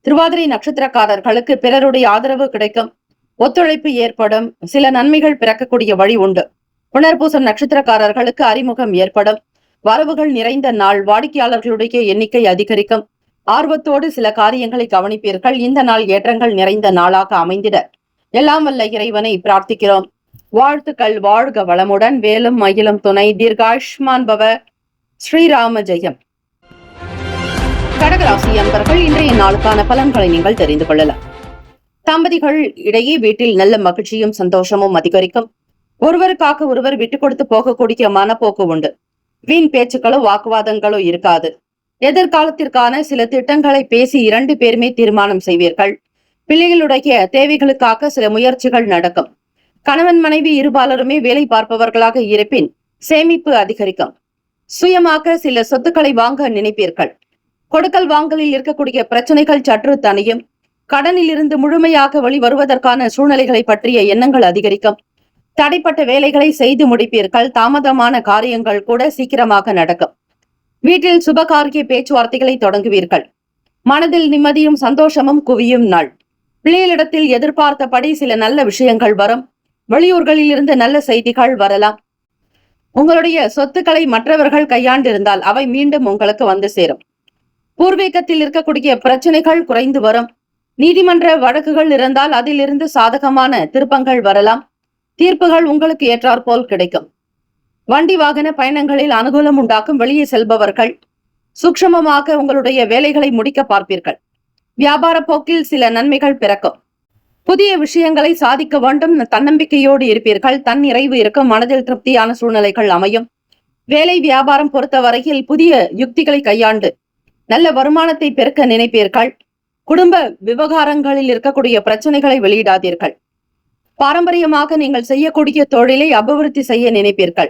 திருவாதிரை நட்சத்திரக்காரர்களுக்கு பிறருடைய ஆதரவு கிடைக்கும், ஒத்துழைப்பு ஏற்படும், சில நன்மைகள் பிறக்கக்கூடிய வழி உண்டு. புனர்பூசம் நட்சத்திரக்காரர்களுக்கு அறிமுகம் ஏற்படும், வரவுகள் நிறைந்த நாள். வாடிக்கையாளர்களுடைய எண்ணிக்கை அதிகரிக்கும். ஆர்வத்தோடு சில காரியங்களை கவனிப்பீர்கள். இந்த நாள் ஏற்றங்கள் நிறைந்த நாளாக அமைந்திட எல்லாம் வல்ல இறைவனை பிரார்த்திக்கிறோம். வாழ்த்துக்கள். வாழ்க வளமுடன். வேலும் மயிலும் துணை. தீர்காயுஷ்மான் பவ. ஸ்ரீராம ஜெயம். கடகராசி அன்பர்கள், இன்றைய நாளுக்கான பலன்களை நீங்கள் தெரிந்து கொள்ளலாம். தம்பதிகள் இடையே வீட்டில் நல்ல மகிழ்ச்சியும் சந்தோஷமும் அதிகரிக்கும். ஒருவருக்காக ஒருவர் விட்டு கொடுத்து போகக்கூடிய மனப்போக்கு உண்டு. வீண் பேச்சுக்களோ வாக்குவாதங்களோ இருக்காது. எதிர்காலத்திற்கான சில திட்டங்களை பேசி 2 பேருமே தீர்மானம் செய்வீர்கள். பிள்ளைகளுடைய தேவைகளுக்காக சில முயற்சிகள் நடக்கும். கணவன் மனைவி இருபாலருமே வேலை பார்ப்பவர்களாக இருப்பின் சேமிப்பு அதிகரிக்கும். சுயமாக சில சொத்துக்களை வாங்க நினைப்பீர்கள். கொடுக்கல் வாங்கலில் இருக்கக்கூடிய பிரச்சனைகள் சற்று தனியும். கடனில் இருந்து முழுமையாக வெளிவருவதற்கான சூழ்நிலைகளை பற்றிய எண்ணங்கள் அதிகரிக்கும். தடைப்பட்ட வேலைகளை செய்து முடிப்பீர்கள். தாமதமான காரியங்கள் கூட சீக்கிரமாக நடக்கும். வீட்டில் சுபகாரிய பேச்சுவார்த்தைகளை தொடங்குவீர்கள். மனதில் நிம்மதியும் சந்தோஷமும் குவியும் நாள். பிள்ளைகளிடத்தில் எதிர்பார்த்தபடி சில நல்ல விஷயங்கள் வரும். வெளியூர்களில் இருந்து நல்ல செய்திகள் வரலாம். உங்களுடைய சொத்துக்களை மற்றவர்கள் கையாண்டிருந்தால் அவை மீண்டும் உங்களுக்கு வந்து சேரும். பூர்வீகத்தில் இருக்கக்கூடிய பிரச்சனைகள் குறைந்து வரும். நீதிமன்ற வழக்குகள் இருந்தால் அதிலிருந்து சாதகமான திருப்பங்கள் வரலாம். தீர்ப்புகள் உங்களுக்கு ஏற்றாற்போல் கிடைக்கும். வண்டி வாகன பயணங்களில் அனுகூலம் உண்டாக்கும். வெளியே செல்பவர்கள் சூக்ஷ்மமாக உங்களுடைய வேலைகளை முடிக்க பார்ப்பீர்கள். வியாபார போக்கில் சில நன்மைகள் பிறக்கும். புதிய விஷயங்களை சாதிக்க வேண்டும் தன்னம்பிக்கையோடு இருப்பீர்கள். தன் நிறைவு இருக்கும். மனதில் திருப்தியான சூழ்நிலைகள் அமையும். வேலை வியாபாரம் பொறுத்தவரையில் புதிய யுக்திகளை கையாண்டு நல்ல வருமானத்தை பெருக்க நினைப்பீர்கள். குடும்ப விவகாரங்களில் இருக்கக்கூடிய பிரச்சனைகளை வெளியிடாதீர்கள். பாரம்பரியமாக நீங்கள் செய்யக்கூடிய தொழிலை அபிவிருத்தி செய்ய நினைப்பீர்கள்.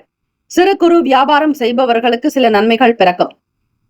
சிறு குறு வியாபாரம் செய்பவர்களுக்கு சில நன்மைகள் பிறக்கும்.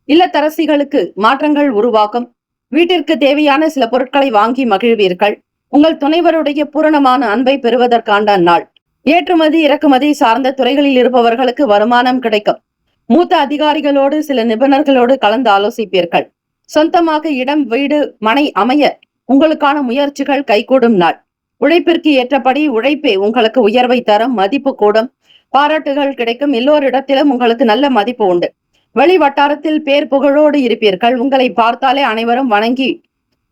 இல்லத்தரசிகளுக்கு மாற்றங்கள் உருவாகும். வீட்டிற்கு தேவையான சில பொருட்களை வாங்கி மகிழ்வீர்கள். உங்கள் துணைவருடைய பூரணமான அன்பை பெறுவதற்கான நாள். ஏற்றுமதி இறக்குமதி சார்ந்த துறைகளில் இருப்பவர்களுக்கு வருமானம் கிடைக்கும். மூத்த அதிகாரிகளோடு சில நிபுணர்களோடு கலந்து ஆலோசிப்பீர்கள். சொந்தமாக இடம், வீடு, மனை அமைய உங்களுக்கான முயற்சிகள் கைகூடும் நாள். உழைப்பிற்கு ஏற்றபடி உழைப்பே உங்களுக்கு உயர்வை தரும். மதிப்பு கூடும். பாராட்டுகள் கிடைக்கும். எல்லோரிடத்திலும் உங்களுக்கு நல்ல மதிப்பு உண்டு. வெளி வட்டாரத்தில் பேர் புகழோடு இருப்பீர்கள். உங்களை பார்த்தாலே அனைவரும் வணங்கி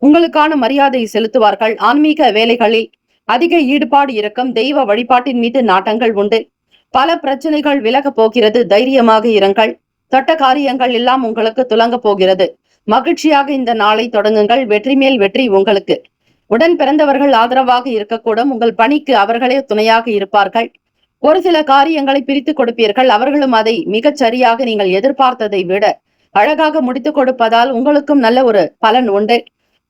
உங்களுக்கான மரியாதை செலுத்துவார்கள். ஆன்மீக வேலைகளில் அதிக ஈடுபாடு இருக்கும். தெய்வ வழிபாட்டின் மீது நாட்டங்கள் உண்டு. பல பிரச்சனைகள் விலக போகிறது. தைரியமாக இருங்கள். தொட்ட காரியங்கள் எல்லாம் உங்களுக்கு துலங்க போகிறது. மகிழ்ச்சியாக இந்த நாளை தொடங்குங்கள். வெற்றி மேல் வெற்றி உங்களுக்கு. உடன் பிறந்தவர்கள் ஆதரவாக இருக்கக்கூடும். உங்கள் பணிக்கு அவர்களே துணையாக இருப்பார்கள். ஒரு சில காரியங்களை பிரித்து கொடுப்பீர்கள். அவர்களும் அதை மிகச் சரியாக நீங்கள் எதிர்பார்த்ததை விட அழகாக முடித்துக் கொடுப்பதால் உங்களுக்கும் நல்ல ஒரு பலன் உண்டு.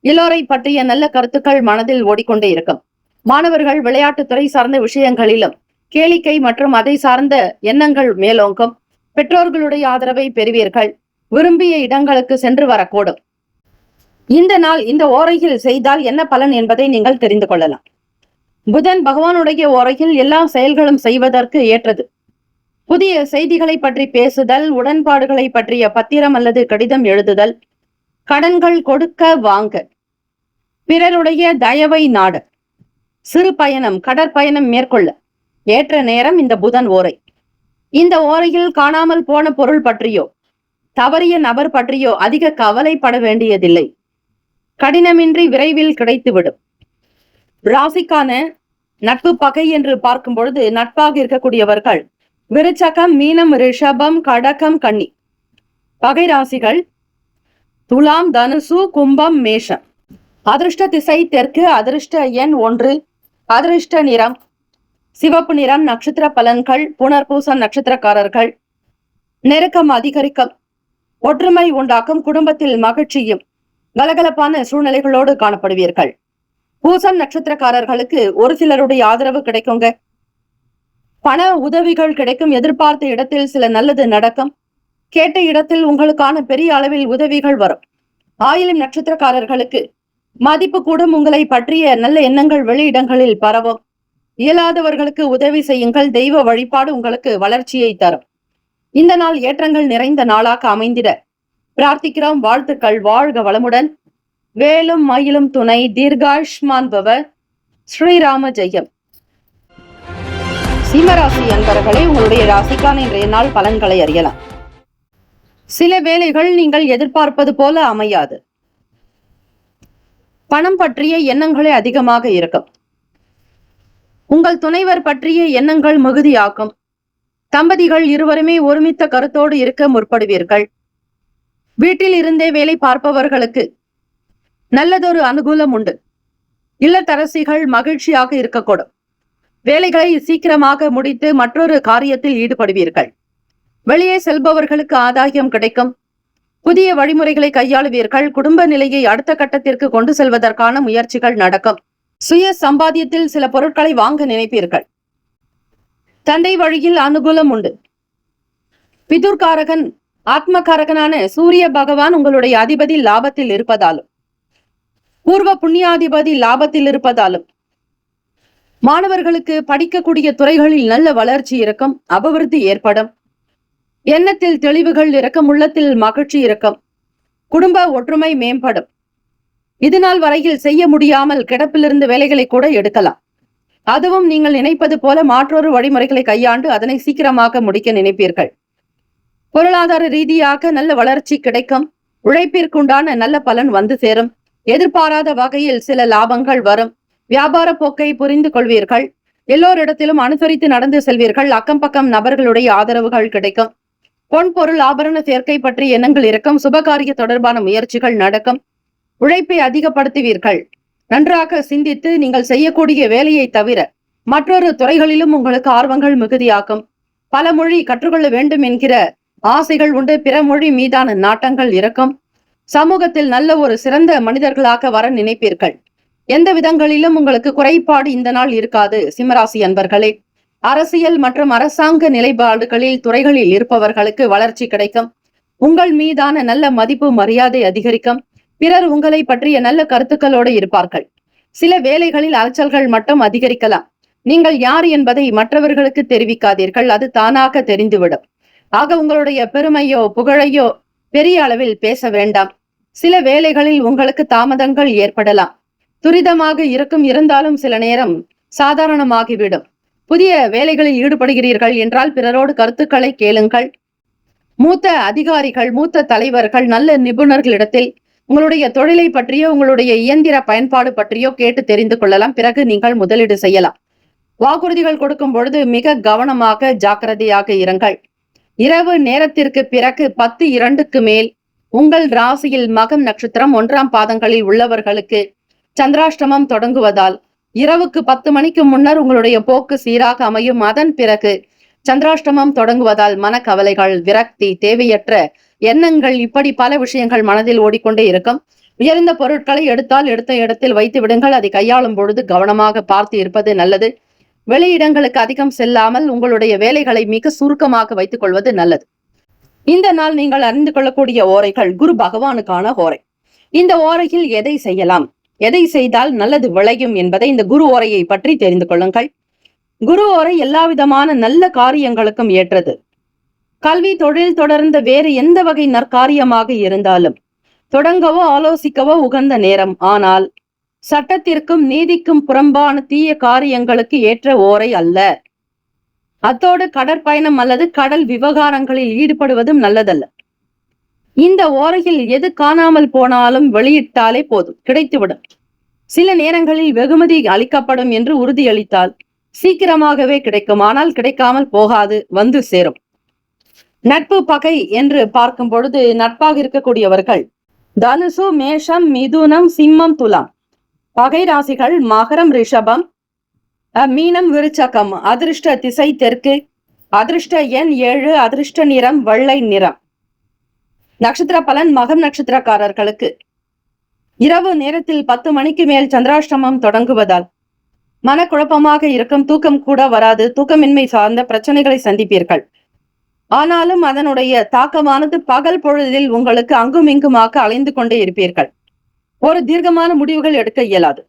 எல்லோரை பற்றிய நல்ல கருத்துக்கள் மனதில் ஓடிக்கொண்டே இருக்கும். மாணவர்கள் விளையாட்டுத்துறை சார்ந்த விஷயங்களிலும் கேளிக்கை மற்றும் அதை சார்ந்த எண்ணங்கள் மேலோங்கும். பெற்றோர்களுடைய ஆதரவை பெறுவீர்கள். விரும்பிய இடங்களுக்கு சென்று வரக்கூடும். இந்த நாள் இந்த ஓரையில் செய்தால் என்ன பலன் என்பதை நீங்கள் தெரிந்து கொள்ளலாம். புதன் பகவானுடைய ஓரையில் எல்லா செயல்களும் செய்வதற்கு ஏற்றது. புதிய செய்திகளை பற்றி பேசுதல், உடன்பாடுகளை பற்றிய பத்திரம் அல்லது கடிதம் எழுதுதல், கடன்கள் கொடுக்க வாங்க, பிறருடைய தயவை நாட, சிறு பயணம் கடற்பயணம் மேற்கொள்ள ஏற்ற நேரம் இந்த புதன் ஓரை. இந்த ஓரையில் காணாமல் போன பொருள் பற்றியோ தவறிய நபர் பற்றியோ அதிக கவலைப்பட வேண்டியதில்லை. கடினமின்றி விரைவில் கிடைத்துவிடும். ராசிக்கான நட்பு பகை என்று பார்க்கும் பொழுது நட்பாக இருக்கக்கூடியவர்கள் விருச்சகம், மீனம், ரிஷபம், கடகம், கன்னி. பகை ராசிகள் துலாம், தனுசு, கும்பம், மேஷம். அதிர்ஷ்ட திசை தெற்கு. அதிர்ஷ்ட எண் 1. அதிர்ஷ்ட நிறம் சிவப்பு நிறம். நட்சத்திர பலன்கள். புனர்பூசம் நட்சத்திரக்காரர்கள் நெருக்கம் அதிகரிக்கும். ஒற்றுமை உண்டாக்கும். குடும்பத்தில் மகிழ்ச்சியும் கலகலப்பான சூழ்நிலைகளோடு காணப்படுவீர்கள். பூசம் நட்சத்திரக்காரர்களுக்கு ஒரு சிலருடைய ஆதரவு கிடைக்குங்க. பண உதவிகள் கிடைக்கும். எதிர்பார்த்த இடத்தில் சில நல்லது நடக்கும். கேட்ட இடத்தில் உங்களுக்கான பெரிய அளவில் உதவிகள் வரும். ஆயிலம் நட்சத்திரக்காரர்களுக்கு மதிப்பு கூடும். உங்களை பற்றிய நல்ல எண்ணங்கள் வெளியிடங்களில் பரவும். இயலாதவர்களுக்கு உதவி செய்யுங்கள். தெய்வ வழிபாடு உங்களுக்கு வளர்ச்சியை தரும். இந்த நாள் ஏற்றங்கள் நிறைந்த நாளாக அமைந்திட பிரார்த்திக்கிறோம். வாழ்த்துக்கள். வாழ்க வளமுடன். வேலும் மயிலும் துணை. தீர்காயுஷ்மான் பவ. ஸ்ரீராம ஜெயம். சிம்மராசி அன்பர்களே, உங்களுடைய ராசிக்கான இன்றைய நாள் பலன்களை அறியலாம். சில வேளைகள் நீங்கள் எதிர்பார்ப்பது போல அமையாது. பணம் பற்றிய எண்ணங்களே அதிகமாக இருக்கும். உங்கள் துணைவர் பற்றிய எண்ணங்கள் மிகுதியாக்கும். தம்பதிகள் இருவருமே ஒருமித்த கருத்தோடு இருக்க முற்படுவீர்கள். வீட்டில் இருந்தே வேலை பார்ப்பவர்களுக்கு நல்லதொரு அனுகூலம் உண்டு. இல்லத்தரசிகள் மகிழ்ச்சியாக இருக்கக்கூடும். வேலைகளை சீக்கிரமாக முடித்து மற்றொரு காரியத்தில் ஈடுபடுவீர்கள். வெளியே செல்பவர்களுக்கு ஆதாயம் கிடைக்கும். புதிய வழிமுறைகளை கையாளுவீர்கள். குடும்ப நிலையை அடுத்த கட்டத்திற்கு கொண்டு செல்வதற்கான முயற்சிகள் நடக்கும். சுய சம்பாத்தியத்தில் சில பொருட்களை வாங்க நினைப்பீர்கள். தந்தை வழியில் அனுகூலம் உண்டு. பிதுர்காரகன் ஆத்மகாரகனான சூரிய பகவான் உங்களுடைய அதிபதி லாபத்தில் இருப்பதாலும் பூர்வ புண்ணியாதிபதி லாபத்தில் இருப்பதாலும் மாணவர்களுக்கு படிக்கக்கூடிய துறைகளில் நல்ல வளர்ச்சி இருக்கும். அபிவிருத்தி ஏற்படும். எண்ணத்தில் தெளிவுகள் இருக்கும். உள்ளத்தில் மகிழ்ச்சி இருக்கும். குடும்ப ஒற்றுமை மேம்படும். இதுநாள் வரையில் செய்ய முடியாமல் கிடப்பிலிருந்து வேலைகளை கூட எடுக்கலாம். அதுவும் நீங்கள் நினைப்பது போல மாற்றொரு வழிமுறைகளை கையாண்டு அதனை சீக்கிரமாக முடிக்க நினைப்பீர்கள். பொருளாதார ரீதியாக நல்ல வளர்ச்சி கிடைக்கும். உழைப்பிற்குண்டான நல்ல பலன் வந்து சேரும். எதிர்பாராத வகையில் சில லாபங்கள் வரும். வியாபார போக்கை புரிந்து கொள்வீர்கள். எல்லோரிடத்திலும் அனுசரித்து நடந்து செல்வீர்கள். அக்கம் பக்கம் நபர்களுடைய ஆதரவுகள் கிடைக்கும். பொன் பொருள் ஆபரண சேர்க்கை பற்றி எண்ணங்கள் இருக்கும். சுபகாரிய தொடர்பான முயற்சிகள் நடக்கும். உழைப்பை அதிகப்படுத்துவீர்கள். நன்றாக சிந்தித்து நீங்கள் செய்யக்கூடிய வேலையை தவிர மற்றொரு துறைகளிலும் உங்களுக்கு ஆர்வங்கள் மிகுதியாக்கும். பல மொழி கற்றுக்கொள்ள வேண்டும் என்கிற ஆசைகள் உண்டு. பிற மொழி மீதான நாட்டங்கள் இருக்கும். சமூகத்தில் நல்ல ஒரு சிறந்த மனிதர்களாக வர நினைப்பீர்கள். எந்த விதங்களிலும் உங்களுக்கு குறைபாடு இந்த நாள் இருக்காது. சிம்மராசி அன்பர்களே, அரசியல் மற்றும் அரசாங்க நிலைப்பாடுகளில் துறைகளில் இருப்பவர்களுக்கு வளர்ச்சி கிடைக்கும். உங்கள் மீதான நல்ல மதிப்பு மரியாதை அதிகரிக்கும். பிறர் உங்களை பற்றிய நல்ல கருத்துக்களோடு இருப்பார்கள். சில வேளைகளில் அலைச்சல்கள் மட்டும் அதிகரிக்கலாம். நீங்கள் யார் என்பதை மற்றவர்களுக்கு தெரிவிக்காதீர்கள். அது தானாக தெரிந்துவிடும். ஆக உங்களுடைய பெருமையோ புகழையோ பெரிய அளவில் பேச வேண்டாம். சில வேளைகளில் உங்களுக்கு தாமதங்கள் ஏற்படலாம். துரிதமாக இருக்கும். இருந்தாலும் சில நேரம் சாதாரணமாகிவிடும். புதிய வேலைகளில் ஈடுபடுகிறீர்கள் என்றால் பிறரோடு கருத்துக்களை கேளுங்கள். மூத்த அதிகாரிகள், மூத்த தலைவர்கள், நல்ல நிபுணர்களிடத்தில் உங்களுடைய தொழிலை பற்றியோ உங்களுடைய இயந்திர பயன்பாடு பற்றியோ கேட்டு தெரிந்து கொள்ளலாம். பிறகு நீங்கள் முதலீடு செய்யலாம். வாக்குறுதிகள் கொடுக்கும் பொழுது மிக கவனமாக ஜாக்கிரதையாக இருங்கள். இரவு நேரத்திற்கு பிறகு 10:02க்கு மேல் உங்கள் ராசியில் மகம் நட்சத்திரம் 1ஆம் பாதங்களில் உள்ளவர்களுக்கு சந்திராஷ்டமம் தொடங்குவதால் இரவுக்கு 10 மணிக்கு முன்னர் உங்களுடைய போக்கு சீராக அமையும். அதன் பிறகு சந்திராஷ்டமம் தொடங்குவதால் மனக்கவலைகள், விரக்தி, தேவையற்ற எண்ணங்கள், இப்படி பல விஷயங்கள் மனதில் ஓடிக்கொண்டே இருக்கும். உயர்ந்த பொருட்களை எடுத்தால் எடுத்த இடத்தில் வைத்து விடுங்கள். அதை கையாளும் பொழுது கவனமாக பார்த்து இருப்பது நல்லது. வெளியிடங்களுக்கு அதிகம் செல்லாமல் உங்களுடைய வேலைகளை மிக சுருக்கமாக வைத்துக் கொள்வது நல்லது. இந்த நாள் நீங்கள் அறிந்து கொள்ளக்கூடிய ஓரைகள் குரு பகவானுக்கான ஓரை. இந்த ஓரையில் எதை செய்யலாம், எதை செய்தால் நல்லது விளையும் என்பதை இந்த குரு ஓரையை பற்றி தெரிந்து கொள்ளுங்கள். குரு ஓரை எல்லா விதமான நல்ல காரியங்களுக்கும் ஏற்றது. கல்வி, தொழில் தொடர்ந்த வேறு எந்த வகை நற்காரியமாக இருந்தாலும் தொடங்கவோ ஆலோசிக்கவோ உகந்த நேரம். ஆனால் சட்டத்திற்கும் நீதிக்கும் புறம்பான தீய காரியங்களுக்கு ஏற்ற ஓரை அல்ல. அத்தோடு கடற்பயணம் அல்லது கடல் விவகாரங்களில் ஈடுபடுவதும் நல்லதல்ல. இந்த ஓரையில் எது காணாமல் போனாலும் வெளியிட்டாலே போதும், கிடைத்துவிடும். சில நேரங்களில் வெகுமதி அளிக்கப்படும் என்று உறுதியளித்தால் சீக்கிரமாகவே கிடைக்கும். ஆனால் கிடைக்காமல் போகாது, வந்து சேரும். நட்பு, பகை என்று பார்க்கும் பொழுது நட்பாக இருக்கக்கூடியவர்கள் தனுசு, மேஷம், மிதுனம், சிம்மம், துலாம். பகை ராசிகள் மகரம், ரிஷபம், மீனம், விருச்சகம். அதிர்ஷ்ட திசை தெற்கு. அதிர்ஷ்ட எண் 7. அதிர்ஷ்ட நிறம் வெள்ளை நிறம். நட்சத்திர பலன் மகம் நட்சத்திரக்காரர்களுக்கு இரவு நேரத்தில் 10 மணிக்கு மேல் சந்திராஷ்டமம் தொடங்குவதால் மனக்குழப்பமாக இருக்கும். தூக்கம் கூட வராது. தூக்கமின்மை சார்ந்த பிரச்சனைகளை சந்திப்பீர்கள். ஆனாலும் அதனுடைய தாக்கமானது பகல் பொழுதில் உங்களுக்கு அங்கும் இங்குமாக அலைந்து கொண்டே இருப்பீர்கள். ஒரு தீர்க்கமான முடிவுகள் எடுக்க இயலாது.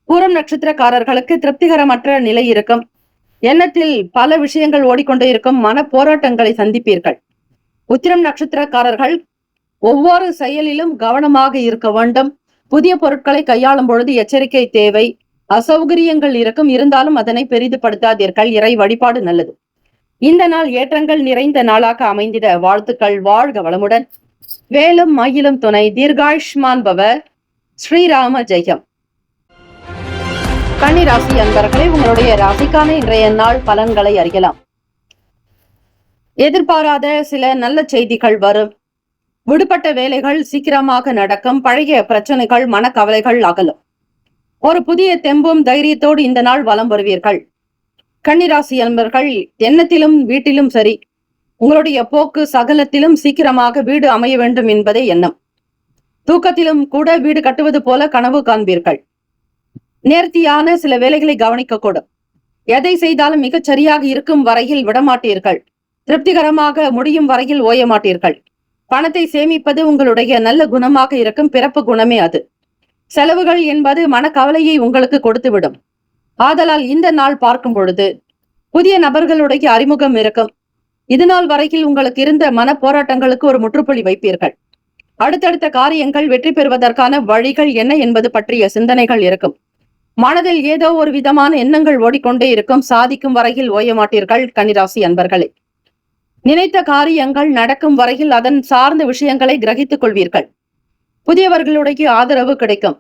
பூரம் நட்சத்திரக்காரர்களுக்கு திருப்திகரமற்ற நிலை இருக்கும். எண்ணத்தில் பல விஷயங்கள் ஓடிக்கொண்டே இருக்கும். மன போராட்டங்களை சந்திப்பீர்கள். உத்திரம் நட்சத்திரக்காரர்கள் ஒவ்வொரு செயலிலும் கவனமாக இருக்க வேண்டும். புதிய பொருட்களை கையாளும் பொழுது எச்சரிக்கை தேவை. அசௌகரியங்கள் இருக்கும், இருந்தாலும் அதனை பெரிதுபடுத்தாதீர்கள். இறை வழிபாடு நல்லது. இந்த நாள் ஏற்றங்கள் நிறைந்த நாளாக அமைந்திட வாழ்த்துக்கள். வாழ்க வளமுடன். வேலும் மயிலும் துணை. தீர்காயுஷ்மான் பவ. ஸ்ரீராம ஜெயம். கன்னி ராசி அன்பர்களே, உங்களுடைய ராசிக்கான இன்றைய நாள் பலன்களை அறியலாம். எதிர்பாராத சில நல்ல செய்திகள் வரும். விடுபட்ட வேலைகள் சீக்கிரமாக நடக்கும். பழைய பிரச்சனைகள், மனக்கவலைகள் அகலும். ஒரு புதிய தெம்பும் தைரியத்தோடு இந்த நாள் வலம் வருவீர்கள். கன்னிராசி அன்பர்கள், எண்ணத்திலும் வீட்டிலும் சரி, உங்களுடைய போக்கு சகலத்திலும் சீக்கிரமாக வீடு அமைய வேண்டும் என்பதே எண்ணம். தூக்கத்திலும் கூட வீடு கட்டுவது போல கனவு காண்பீர்கள். நேர்த்தியான சில வேலைகளை கவனிக்கக்கூடும். எதை செய்தாலும் மிகச் சரியாக இருக்கும் வரையில் விடமாட்டீர்கள். திருப்திகரமாக முடியும் வரையில் ஓய மாட்டீர்கள். பணத்தை சேமிப்பது உங்களுடைய நல்ல குணமாக இருக்கும். பிறப்பு குணமே அது. செலவுகள் என்பது மனக்கவலையை உங்களுக்கு கொடுத்துவிடும். ஆதலால் இந்த நாள் பார்க்கும் பொழுது புதிய நபர்களுடைய அறிமுகம் இருக்கும். இதுநாள் வரையில் உங்களுக்கு இருந்த மன போராட்டங்களுக்கு ஒரு முற்றுப்புள்ளி வைப்பீர்கள். அடுத்தடுத்த காரியங்கள் வெற்றி பெறுவதற்கான வழிகள் என்ன என்பது பற்றிய சிந்தனைகள் இருக்கும். மனதில் ஏதோ ஒரு விதமான எண்ணங்கள் ஓடிக்கொண்டே இருக்கும். சாதிக்கும் வரையில் ஓய மாட்டீர்கள். கன்னிராசி அன்பர்களே, நினைத்த காரியங்கள் நடக்கும் வரையில் அதன் சார்ந்த விஷயங்களை கிரகித்துக் கொள்வீர்கள். புதியவர்களுடைய ஆதரவு கிடைக்கும்.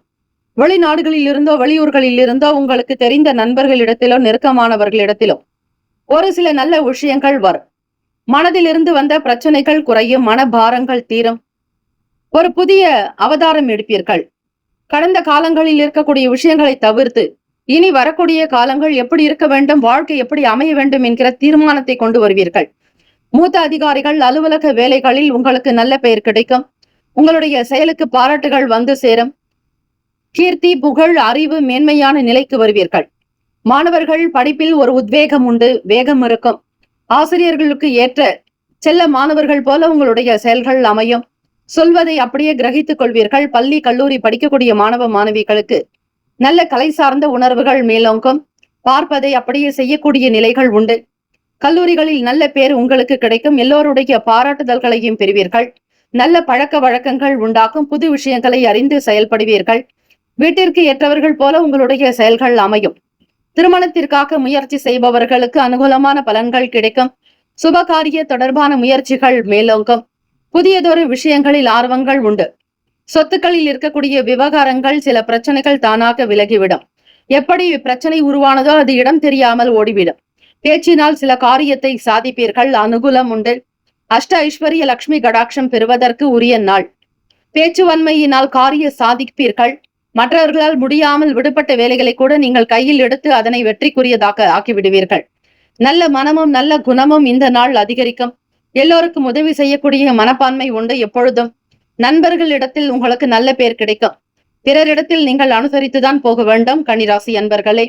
வெளிநாடுகளில் இருந்தோ வெளியூர்களில் இருந்தோ உங்களுக்கு தெரிந்த நண்பர்களிடத்திலோ நெருக்கமானவர்களிடத்திலோ ஒரு சில நல்ல விஷயங்கள் வரும். மனதிலிருந்து வந்த பிரச்சனைகள் குறையும். மனபாரங்கள் தீரும். ஒரு புதிய அவதாரம் எடுப்பீர்கள். கடந்த காலங்களில் இருக்கக்கூடிய விஷயங்களை தவிர்த்து இனி வரக்கூடிய காலங்கள் எப்படி இருக்க வேண்டும், வாழ்க்கை எப்படி அமைய வேண்டும் என்கிற தீர்மானத்தை கொண்டு வருவீர்கள். மூத்த அதிகாரிகள், அலுவலக வேலைகளில் உங்களுக்கு நல்ல பெயர் கிடைக்கும். உங்களுடைய செயலுக்கு பாராட்டுகள் வந்து சேரும். கீர்த்தி, புகழ், அறிவு, மேன்மையான நிலைக்கு வருவீர்கள். மாணவர்கள் படிப்பில் ஒரு உத்வேகம் உண்டு, வேகம் இருக்கும். ஆசிரியர்களுக்கு ஏற்ற செல்ல மாணவர்கள் போல உங்களுடைய செயல்கள் அமையும். சொல்வதை அப்படியே கிரகித்துக் கொள்வீர்கள். பள்ளி, கல்லூரி படிக்கக்கூடிய மாணவ மாணவிகளுக்கு நல்ல கலை சார்ந்த உணர்வுகள் மேலோங்கும். பார்ப்பதை அப்படியே செய்யக்கூடிய நிலைகள் உண்டு. கல்லூரிகளில் நல்ல பேர் உங்களுக்கு கிடைக்கும். எல்லோருடைய பாராட்டுதல்களையும் பெறுவீர்கள். நல்ல பழக்க வழக்கங்கள் உண்டாகும். புது விஷயங்களை அறிந்து செயல்படுவீர்கள். வீட்டிற்கு ஏற்றவர்கள் போல உங்களுடைய செயல்கள் அமையும். திருமணத்திற்காக முயற்சி செய்பவர்களுக்கு அனுகூலமான பலன்கள் கிடைக்கும். சுபகாரிய தொடர்பான முயற்சிகள் மேலோங்கும். புதியதொரு விஷயங்களில் ஆர்வங்கள் உண்டு. சொத்துக்களில் இருக்கக்கூடிய விவகாரங்கள் சில பிரச்சனைகள் தானாக விலகிவிடும். எப்படி பிரச்சனை உருவானதோ அது இடம் தெரியாமல் ஓடிவிடும். பேச்சினால் சில காரியத்தை சாதிப்பீர்கள். அனுகூலம் உண்டு. அஷ்ட ஐஸ்வர்ய லட்சுமி கடாட்சம் பெறுவதற்கு உரிய நாள். பேச்சுவன்மையினால் காரிய சாதிப்பீர்கள். மற்றவர்களால் முடியாமல் விடுபட்ட வேலைகளை கூட நீங்கள் கையில் எடுத்து அதனை வெற்றிக்குரியதாக ஆக்கிவிடுவீர்கள். நல்ல மனமும் நல்ல குணமும் இந்த நாள் அதிகரிக்கும். எல்லோருக்கும் உதவி செய்யக்கூடிய மனப்பான்மை உண்டு. எப்பொழுதும் நண்பர்களிடத்தில் உங்களுக்கு நல்ல பேர் கிடைக்கும். பிறரிடத்தில் நீங்கள் அனுசரித்துதான் போக வேண்டும். கன்னிராசி அன்பர்களே,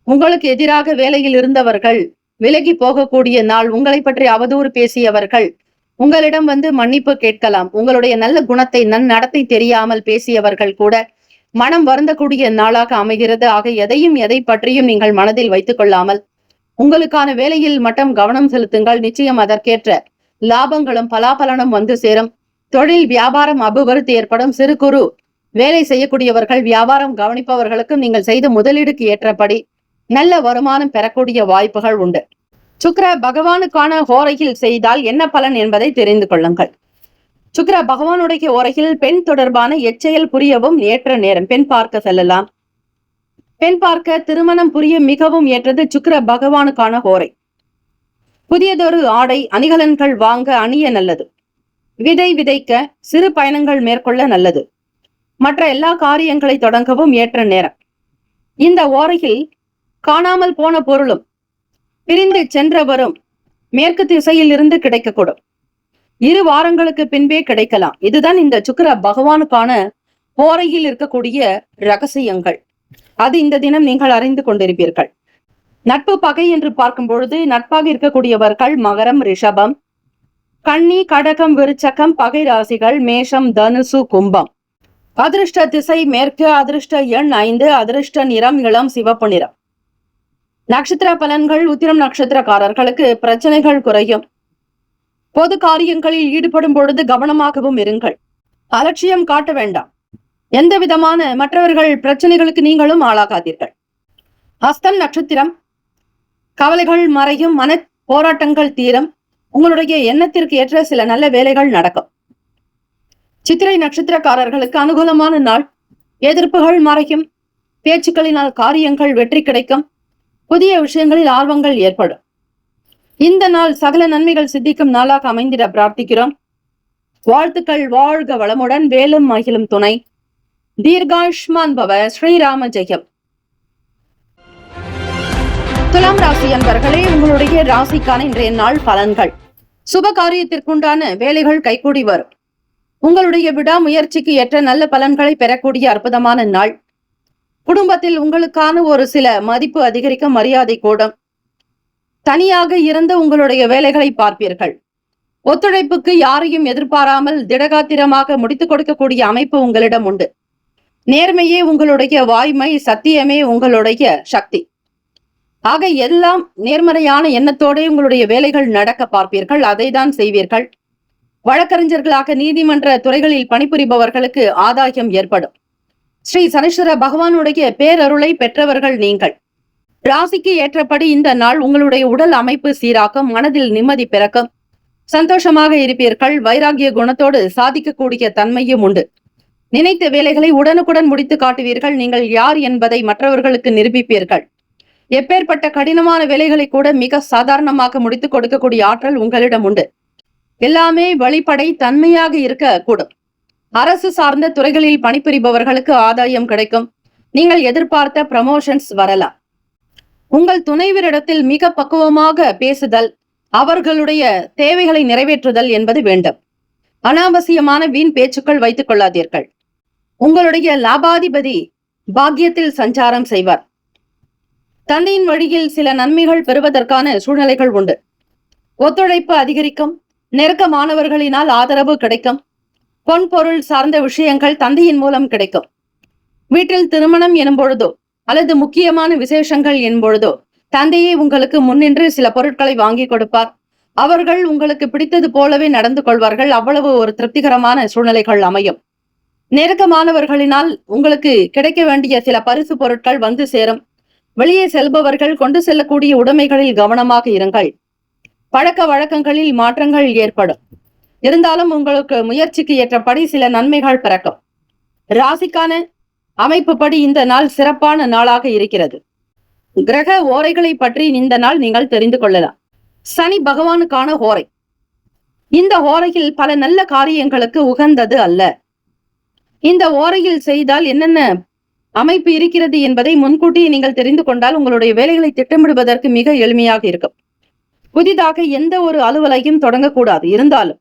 உங்களுக்கு எதிராக வேலையில் இருந்தவர்கள் விலகி போகக்கூடிய நாள். உங்களை பற்றி அவதூறு பேசியவர்கள் உங்களிடம் வந்து மன்னிப்பு கேட்கலாம். உங்களுடைய நல்ல குணத்தை நன்னடத்தை தெரியாமல் பேசியவர்கள் கூட மனம் வருந்தக்கூடிய நாளாக அமைகிறது. ஆக எதை பற்றியும் நீங்கள் மனதில் வைத்துக் கொள்ளாமல் உங்களுக்கான வேலையில் மட்டும் கவனம் செலுத்துங்கள். நிச்சயம் அதற்கேற்ற லாபங்களும் பலாபலனும் வந்து சேரும். தொழில் வியாபாரம் அபிவிருத்தி ஏற்படும். சிறு குறு வேலை செய்யக்கூடியவர்கள், வியாபாரம் கவனிப்பவர்களுக்கும் நீங்கள் செய்த முதலீடுக்கு ஏற்றபடி நல்ல வருமானம் பெறக்கூடிய வாய்ப்புகள் உண்டு. சுக்கிர பகவானுக்கான ஹோரையில் செய்தால் என்ன பலன் என்பதை தெரிந்து கொள்ளுங்கள். சுக்கிர பகவானுடைய ஓரையில் பெண் தொடர்பான எச்செயல் புரியவும் ஏற்ற நேரம். பெண் பார்க்க செல்லலாம். பெண் பார்க்க திருமணம் புரிய மிகவும் ஏற்றது சுக்கிர பகவானுக்கான ஹோரை. புதியதொரு ஆடை அணிகலன்கள் வாங்க அணிய நல்லது. விதை விதைக்க சிறு பயணங்கள் மேற்கொள்ள நல்லது. மற்ற எல்லா காரியங்களை தொடங்கவும் ஏற்ற நேரம். இந்த ஓரையில் காணாமல் போன பொருளும் பிரிந்து சென்றவரும் மேற்கு திசையில் இருந்து கிடைக்கக்கூடும். 2 வாரங்களுக்கு பின்பே கிடைக்கலாம். இதுதான் இந்த சுக்கிர பகவானுக்கான ஓரையில் இருக்கக்கூடிய ரகசியங்கள். அது இந்த தினம் நீங்கள் அறிந்து கொண்டிருப்பீர்கள். நட்பு பகை என்று பார்க்கும் பொழுது நட்பாக இருக்கக்கூடியவர்கள் மகரம், ரிஷபம், கன்னி, கடகம், விருச்சகம் பகை ராசிகள் மேஷம், தனுசு, கும்பம். அதிர்ஷ்ட திசை மேற்கு. அதிர்ஷ்ட எண் 5. அதிர்ஷ்ட நிறம் இளம் சிவப்பு நிறம். நட்சத்திர பலன்கள். உத்திரம் நட்சத்திரக்காரர்களுக்கு பிரச்சனைகள் குறையும். பொது காரியங்களில் ஈடுபடும் பொழுது கவனமாகவும் இருங்கள். அலட்சியம் காட்ட வேண்டாம். எந்த விதமான மற்றவர்கள் பிரச்சனைகளுக்கு நீங்களும் ஆளாகாதீர்கள். ஹஸ்தம் நட்சத்திரம். கவலைகள் மறையும். மன போராட்டங்கள் தீரும். உங்களுடைய எண்ணத்திற்கு ஏற்ற சில நல்ல வேலைகள் நடக்கும். சித்திரை நட்சத்திரக்காரர்களுக்கு அனுகூலமான நாள். எதிர்ப்புகள் மறையும். பேச்சுக்களினால் காரியங்கள் வெற்றி கிடைக்கும். புதிய விஷயங்களில் ஆர்வங்கள் ஏற்படும். இந்த நாள் சகல நன்மைகள் சித்திக்கும் நாளாக அமைந்திட பிரார்த்திக்கிறோம். வாழ்த்துக்கள். வாழ்க வளமுடன். வேலும் மகிழும் துணை. தீர்காயுஷ்மான் பவ. ஸ்ரீராம ஜெயம். துலாம் ராசி அன்பர்களே, உங்களுடைய ராசிக்கான இன்றைய நாள் பலன்கள். சுப காரியத்திற்குண்டான வேலைகள் கைகூடி வரும். உங்களுடைய விடாமுயற்சிக்கு ஏற்ற நல்ல பலன்களை பெறக்கூடிய அற்புதமான நாள். குடும்பத்தில் உங்களுக்கான ஒரு சில மதிப்பு அதிகரிக்கும். மரியாதை கூடும். தனியாக இருந்த உங்களுடைய வேலைகளை பார்ப்பீர்கள். ஒத்துழைப்புக்கு யாரையும் எதிர்பாராமல் திடகாத்திரமாக முடித்துக் கொடுக்கக்கூடிய அமைப்பு உங்களிடம் உண்டு. நேர்மையே உங்களுடைய வாய்மை, சத்தியமே உங்களுடைய சக்தி. ஆக எல்லாம் நேர்மறையான எண்ணத்தோட உங்களுடைய வேலைகள் நடக்க பார்ப்பீர்கள். அதை தான் செய்வீர்கள். வழக்கறிஞர்களாக நீதிமன்ற துறைகளில் பணிபுரிபவர்களுக்கு ஆதாயம் ஏற்படும். ஸ்ரீ சனீஸ்வர பகவானுடைய பேரருளை பெற்றவர்கள் நீங்கள். ராசிக்கு ஏற்றபடி இந்த நாள் உங்களுடைய உடல் அமைப்பு சீராக்கும். மனதில் நிம்மதி பிறக்கும். சந்தோஷமாக இருப்பீர்கள். வைராகிய குணத்தோடு சாதிக்கக்கூடிய தன்மையும் உண்டு. நினைத்த வேலைகளை உடனுக்குடன் முடித்து காட்டுவீர்கள். நீங்கள் யார் என்பதை மற்றவர்களுக்கு நிரூபிப்பீர்கள். எப்பேற்பட்ட கடினமான வேலைகளை கூட மிக சாதாரணமாக முடித்துக் கொடுக்கக்கூடிய ஆற்றல் உங்களிடம் உண்டு. எல்லாமே வெளிப்படை தன்மையாக இருக்க கூடும். அரசு சார்ந்த துறைகளில் பணிபுரிபவர்களுக்கு ஆதாயம் கிடைக்கும். நீங்கள் எதிர்பார்த்த ப்ரமோஷன்ஸ் வரலாம். உங்கள் துணைவரிடத்தில் மிக பக்குவமாக பேசுதல், அவர்களுடைய தேவைகளை நிறைவேற்றுதல் என்பது வேண்டும். அனாவசியமான வீண் பேச்சுக்கள் வைத்துக் கொள்ளாதீர்கள். உங்களுடைய லாபாதிபதி பாக்கியத்தில் சஞ்சாரம் செய்வார். தந்தையின் வழியில் சில நன்மைகள் பெறுவதற்கான சூழ்நிலைகள் உண்டு. ஒத்துழைப்பு அதிகரிக்கும். நெருக்கமானவர்களினால் ஆதரவு கிடைக்கும். பொன் பொருள் சார்ந்த விஷயங்கள் தந்தையின் மூலம் கிடைக்கும். வீட்டில் திருமணம் எனும் பொழுதோ அல்லது முக்கியமான விசேஷங்கள் என்பொழுதோ தந்தையே உங்களுக்கு முன்னின்று சில பொருட்களை வாங்கி கொடுப்பார். அவர்கள் உங்களுக்கு பிடித்தது போலவே நடந்து கொள்வார்கள். அவ்வளவு ஒரு திருப்திகரமான சூழ்நிலைகள் அமையும். நெருக்கமானவர்களினால் உங்களுக்கு கிடைக்க வேண்டிய சில பரிசு பொருட்கள் வந்து சேரும். வெளியே செல்பவர்கள் கொண்டு செல்லக்கூடிய உடைமைகளில் கவனமாக இருங்கள். பழக்க வழக்கங்களில் மாற்றங்கள் ஏற்படும். இருந்தாலும் உங்களுக்கு முயற்சிக்கு ஏற்றபடி சில நன்மைகள் பிறக்கும். ராசிக்கான அமைப்புப்படி இந்த நாள் சிறப்பான நாளாக இருக்கிறது. கிரக ஓரைகளை பற்றி இந்த நாள் நீங்கள் தெரிந்து கொள்ளலாம். சனி பகவானுக்கான ஓரை. இந்த ஓரையில் பல நல்ல காரியங்களுக்கு உகந்தது அல்ல. இந்த ஓரையில் செய்தால் என்னென்ன அமைப்பு இருக்கிறது என்பதை முன்கூட்டியே நீங்கள் தெரிந்து கொண்டால் உங்களுடைய வேலைகளை திட்டமிடுவதற்கு மிக எளிமையாக இருக்கும். புதிதாக எந்த ஒரு அலுவலையும் தொடங்கக்கூடாது. இருந்தாலும்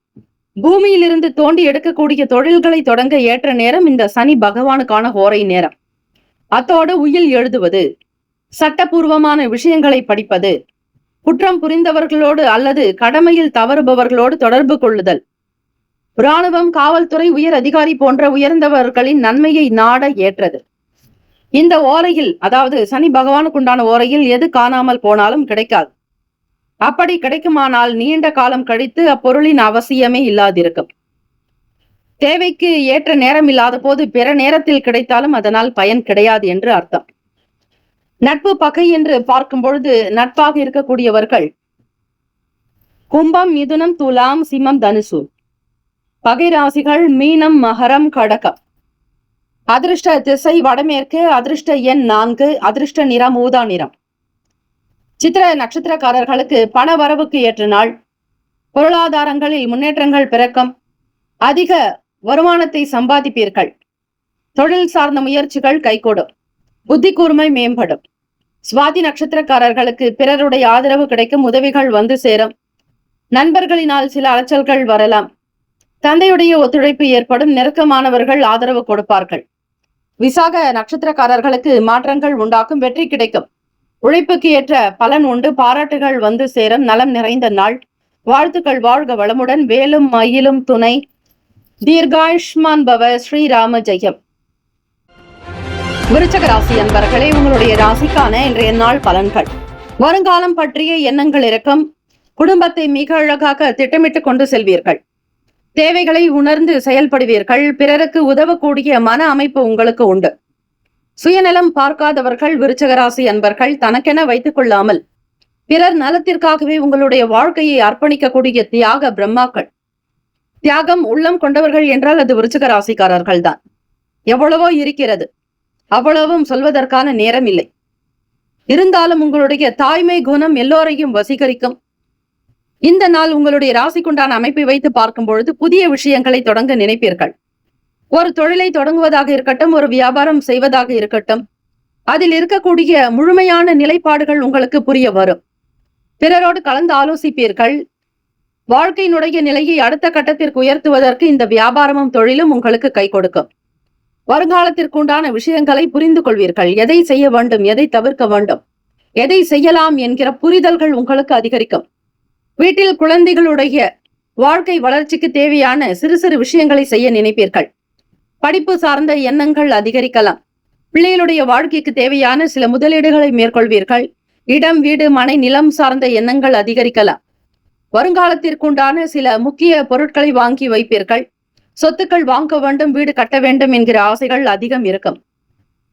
பூமியிலிருந்து தோண்டி எடுக்கக்கூடிய தொழில்களை தொடங்க ஏற்ற நேரம் இந்த சனி பகவானுக்கான ஓரை நேரம். அத்தோடு உயில் எழுதுவது, சட்டபூர்வமான விஷயங்களை படிப்பது, குற்றம் புரிந்தவர்களோடு அல்லது கடமையில் தவறுபவர்களோடு தொடர்பு கொள்ளுதல், இராணுவம், காவல்துறை, உயர் அதிகாரி போன்ற உயர்ந்தவர்களின் நன்மையை நாட ஏற்றது. இந்த ஓரையில், அதாவது சனி பகவானுக்கு உண்டான ஓரையில் எது காணாமல் போனாலும் கிடைக்காது. அப்படி கிடைக்குமானால் நீண்ட காலம் கழித்து அப்பொருளின் அவசியமே இல்லாதிருக்கும். தேவைக்கு ஏற்ற நேரம் இல்லாத போது பிற நேரத்தில் கிடைத்தாலும் அதனால் பயன் கிடையாது என்று அர்த்தம். நட்பு பகை என்று பார்க்கும் பொழுது நட்பாக இருக்கக்கூடியவர்கள் கும்பம், மிதுனம், துலாம், சிம்மம், தனுசு. பகை ராசிகள் மீனம், மகரம், கடகம். அதிர்ஷ்ட திசை வடமேற்கு, அதிர்ஷ்ட எண் 4, அதிர்ஷ்ட நிறம் ஊதா நிறம். சித்திர நட்சத்திரக்காரர்களுக்கு பண வரவுக்கு ஏற்ற நாள். பொருளாதாரங்களில் முன்னேற்றங்கள் பிறக்கும். அதிக வருமானத்தை சம்பாதிப்பீர்கள். தொழில் சார்ந்த முயற்சிகள் கைகூடும். புத்தி கூர்மை மேம்படும். சுவாதி நட்சத்திரக்காரர்களுக்கு பிறருடைய ஆதரவு கிடைக்கும். உதவிகள் வந்து சேரும். நண்பர்களினால் சில அலைச்சல்கள் வரலாம். தந்தையுடைய ஒத்துழைப்பு ஏற்படும். நெருக்கமானவர்கள் ஆதரவு கொடுப்பார்கள். விசாக நட்சத்திரக்காரர்களுக்கு மாற்றங்கள் உண்டாக்கும். வெற்றி கிடைக்கும். உழைப்புக்கு ஏற்ற பலன் உண்டு. பாராட்டுகள் வந்து சேரும். நலம் நிறைந்த நாள். வாழ்த்துக்கள். வாழ்க வளமுடன். வேலும் மயிலும் துணை. தீர்காயுஷ்மான் பவ. ஸ்ரீராம ஜெயம். விருச்சக ராசி அன்பர்களே, உங்களுடைய ராசிக்கான இன்றைய நாள் பலன்கள். வருங்காலம் பற்றிய எண்ணங்கள் இருக்கும். குடும்பத்தை மிக அழகாக திட்டமிட்டு கொண்டு செல்வீர்கள். தேவைகளை உணர்ந்து செயல்படுவீர்கள். பிறருக்கு உதவக்கூடிய மன அமைப்பு உங்களுக்கு உண்டு. சுயநலம் பார்க்காதவர்கள் விருச்சக ராசி அன்பர்கள். தனக்கென வைத்துக் கொள்ளாமல் பிறர் நலத்திற்காகவே உங்களுடைய வாழ்க்கையை அர்ப்பணிக்கக்கூடிய தியாக பிரம்மாக்கள். தியாகம் உள்ளம் கொண்டவர்கள் என்றால் அது விருச்சக ராசிக்காரர்கள் தான். எவ்வளவோ இருக்கிறது, அவ்வளவும் சொல்வதற்கான நேரம் இல்லை. இருந்தாலும் உங்களுடைய தாய்மை குணம் எல்லோரையும் வசீகரிக்கும். இந்த நாள் உங்களுடைய ராசிக்குண்டான அமைப்பை வைத்து பார்க்கும் பொழுது புதிய விஷயங்களை தொடங்க நினைப்பீர்கள். ஒரு தொழிலை தொடங்குவதாக இருக்கட்டும், ஒரு வியாபாரம் செய்வதாக இருக்கட்டும், அதில் இருக்கக்கூடிய முழுமையான நிலைப்பாடுகள் உங்களுக்கு புரிய வரும். பிறரோடு கலந்து ஆலோசிப்பீர்கள். வாழ்க்கையினுடைய நிலையை அடுத்த கட்டத்திற்கு உயர்த்துவதற்கு இந்த வியாபாரமும் தொழிலும் உங்களுக்கு கை கொடுக்கும். வருங்காலத்திற்குண்டான விஷயங்களை புரிந்து கொள்வீர்கள். எதை செய்ய வேண்டும், எதை தவிர்க்க வேண்டும், எதை செய்யலாம் என்கிற புரிதல்கள் உங்களுக்கு அதிகரிக்கும். வீட்டில் குழந்தைகளுடைய வாழ்க்கை வளர்ச்சிக்கு தேவையான சிறு சிறு விஷயங்களை செய்ய நினைப்பீர்கள். படிப்பு சார்ந்த எண்ணங்கள் அதிகரிக்கலாம். பிள்ளைகளுடைய வாழ்க்கைக்கு தேவையான சில முதலீடுகளை மேற்கொள்வீர்கள். இடம், வீடு, மனை, நிலம் சார்ந்த எண்ணங்கள் அதிகரிக்கலாம். வருங்காலத்திற்குண்டான சில முக்கிய பொருட்களை வாங்கி வைப்பீர்கள். சொத்துக்கள் வாங்க வேண்டும், வீடு கட்ட வேண்டும் என்கிற ஆசைகள் அதிகம் இருக்கும்.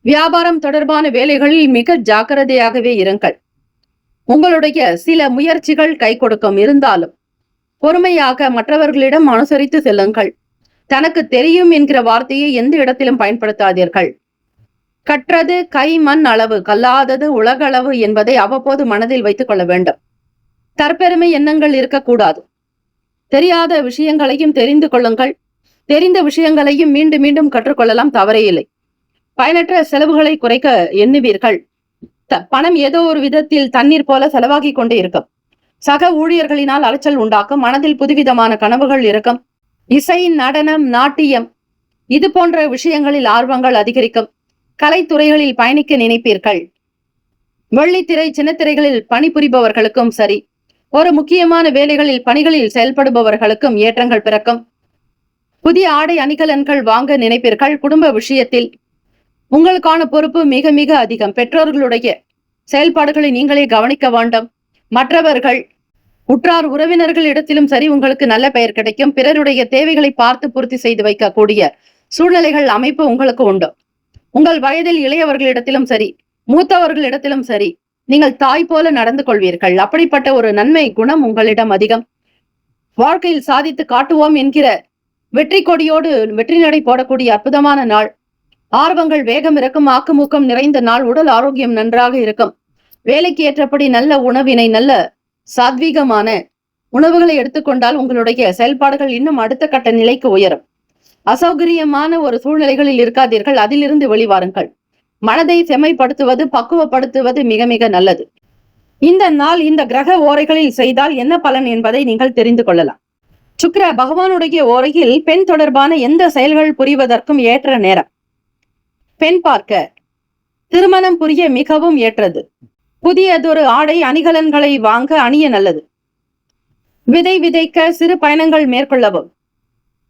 வியாபாரம் தொடர்பான வேலைகளில் மிக ஜாக்கிரதையாகவே இருங்கள். உங்களுடைய சில முயற்சிகள் கை கொடுக்கும். இருந்தாலும் பொறுமையாக மற்றவர்களிடம் அனுசரித்து செல்லுங்கள். தனக்கு தெரியும் என்கிற வார்த்தையை எந்த இடத்திலும் பயன்படுத்தாதீர்கள். கற்றது கை மண் அளவு, கல்லாதது உலகளவு என்பதை அவ்வப்போது மனதில் வைத்துக் கொள்ள வேண்டும். தற்பெருமை எண்ணங்கள் இருக்கக்கூடாது. தெரியாத விஷயங்களையும் தெரிந்து கொள்ளுங்கள். தெரிந்த விஷயங்களையும் மீண்டும் மீண்டும் கற்றுக்கொள்ளலாம், தவறே இல்லை. பயனற்ற செலவுகளை குறைக்க எண்ணுவீர்கள். பணம் ஏதோ ஒரு விதத்தில் தண்ணீர் போல செலவாகி கொண்டே இருக்கும். சக ஊழியர்களினால் அலைச்சல் உண்டாக்கும். மனதில் புதுவிதமான கனவுகள் இருக்கும். இசை, நடனம், நாட்டியம் இது போன்ற விஷயங்களில் ஆர்வங்கள் அதிகரிக்கும். கலைத்துறைகளில் பயணிக்க நினைப்பீர்கள். வெள்ளித்திரை, சின்னத்திரைகளில் பணிபுரிபவர்களுக்கும் சரி, ஒரு முக்கியமான வேலைகளில் பணிகளில் செயல்படுபவர்களுக்கும் ஏற்றங்கள் பிறக்கும். புதிய ஆடை அணிகலன்கள் வாங்க நினைப்பீர்கள். குடும்ப விஷயத்தில் உங்களுக்கான பொறுப்பு மிக மிக அதிகம். பெற்றோர்களுடைய செயல்பாடுகளை நீங்களே கவனிக்க வேண்டும். மற்றவர்கள் உற்றார் உறவினர்களிடத்திலும் சரி உங்களுக்கு நல்ல பெயர் கிடைக்கும். பிறருடைய தேவைகளை பார்த்து பூர்த்தி செய்து வைக்கக்கூடிய சூழ்நிலைகள் அமைப்பு உங்களுக்கு உண்டு. உங்கள் வயதில் இளையவர்களிடத்திலும் சரி, மூத்தவர்களிடத்திலும் சரி, நீங்கள் தாய் போல நடந்து கொள்வீர்கள். அப்படிப்பட்ட ஒரு நன்மை குணம் உங்களிடம் அதிகம். வாழ்க்கையில் சாதித்து காட்டுவோம் என்கிற வெற்றி கொடியோடு வெற்றி நடை போடக்கூடிய அற்புதமான நாள். ஆர்வங்கள் வேகம் இருக்கும், ஆக்கமூக்கம் நிறைந்த நாள். உடல் ஆரோக்கியம் நன்றாக இருக்கும். வேலைக்கு ஏற்றபடி நல்ல உணவினை, நல்ல சாத்வீகமான உணவுகளை எடுத்துக்கொண்டால் உங்களுடைய செயல்பாடுகள் இன்னும் அடுத்த கட்ட நிலைக்கு உயரும். அசௌகரியமான ஒரு சூழ்நிலைகளில் இருக்காதீர்கள், அதிலிருந்து வெளிவாருங்கள். மனதை செம்மைப்படுத்துவது, பக்குவப்படுத்துவது மிக மிக நல்லது. இந்த நாள் இந்த கிரக ஓரைகளில் செய்தால் என்ன பலன் என்பதை நீங்கள் தெரிந்து கொள்ளலாம். சுக்கிர பகவானுடைய ஓரையில் பெண் தொடர்பான எந்த செயல்கள் புரிவதற்கும் ஏற்ற நேரம். பெண் பார்க்க, திருமணம் புரிய மிகவும் ஏற்றது. புதியதொரு ஆடை அணிகலன்களை வாங்க அணிய நல்லது. விதை விதைக்க, சிறு பயணங்கள் மேற்கொள்ளவும்,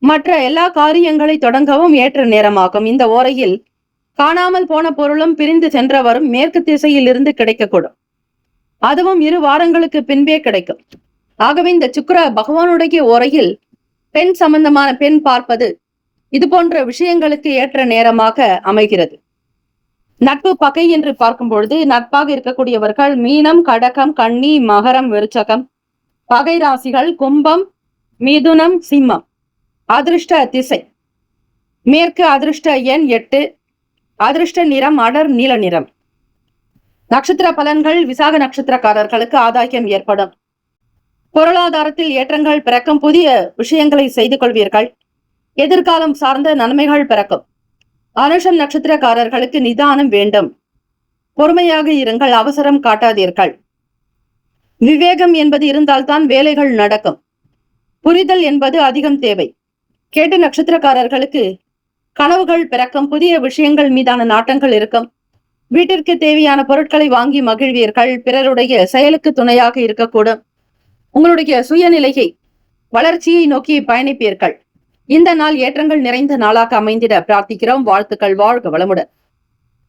மற்ற எல்லா காரியங்களை தொடங்கவும் ஏற்ற நேரமாகும். இந்த ஓரையில் காணாமல் போன பொருளும் பிரிந்து சென்றவரும் மேற்கு திசையில் இருந்து கிடைக்கக்கூடும். அதுவும் 2 வாரங்களுக்கு பின்பே கிடைக்கும். ஆகவே இந்த சுக்கிர பகவானுடைய ஓரையில் பெண் சம்பந்தமான பெண் பார்ப்பது இது போன்ற விஷயங்களுக்கு ஏற்ற நேரமாக அமைகிறது. நட்பு பகை என்று பார்க்கும் பொழுது நட்பாக இருக்கக்கூடியவர்கள் மீனம், கடகம், கன்னி, மகரம், விருச்சகம். பகை ராசிகள் கும்பம், மிதுனம், சிம்மம். அதிர்ஷ்ட திசை மேற்கு. அதிர்ஷ்ட எண் 8. அதிர்ஷ்ட நிறம் அடர் நீல நிறம். நட்சத்திர பலன்கள். விசாக நட்சத்திரக்காரர்களுக்கு ஆதாயம் ஏற்படும். பொருளாதாரத்தில் ஏற்றங்கள் பிறக்கும். புதிய விஷயங்களை செய்து கொள்வீர்கள். எதிர்காலம் சார்ந்த நன்மைகள் பிறக்கும். அனுஷம் நட்சத்திரக்காரர்களுக்கு நிதானம் வேண்டும். பொறுமையாக இருங்கள், அவசரம் காட்டாதீர்கள். விவேகம் என்பது இருந்தால்தான் வேலைகள் நடக்கும். புரிதல் என்பது அதிகம் தேவை. கேட்ட நட்சத்திரக்காரர்களுக்கு கனவுகள் பிறக்கும். புதிய விஷயங்கள் மீதான நாட்டங்கள் இருக்கும். வீட்டிற்கு தேவையான பொருட்களை வாங்கி மகிழ்வீர்கள். பிறருடைய செயலுக்கு துணையாக இருக்கக்கூடும். உங்களுடைய சுயநிலையை, வளர்ச்சியை நோக்கி பயணிப்பீர்கள். இந்த நாள் ஏற்றங்கள் நிறைந்த நாளாக அமைந்திட பிரார்த்திக்கிறோம். வாழ்த்துக்கள். வாழ்க வளமுடன்.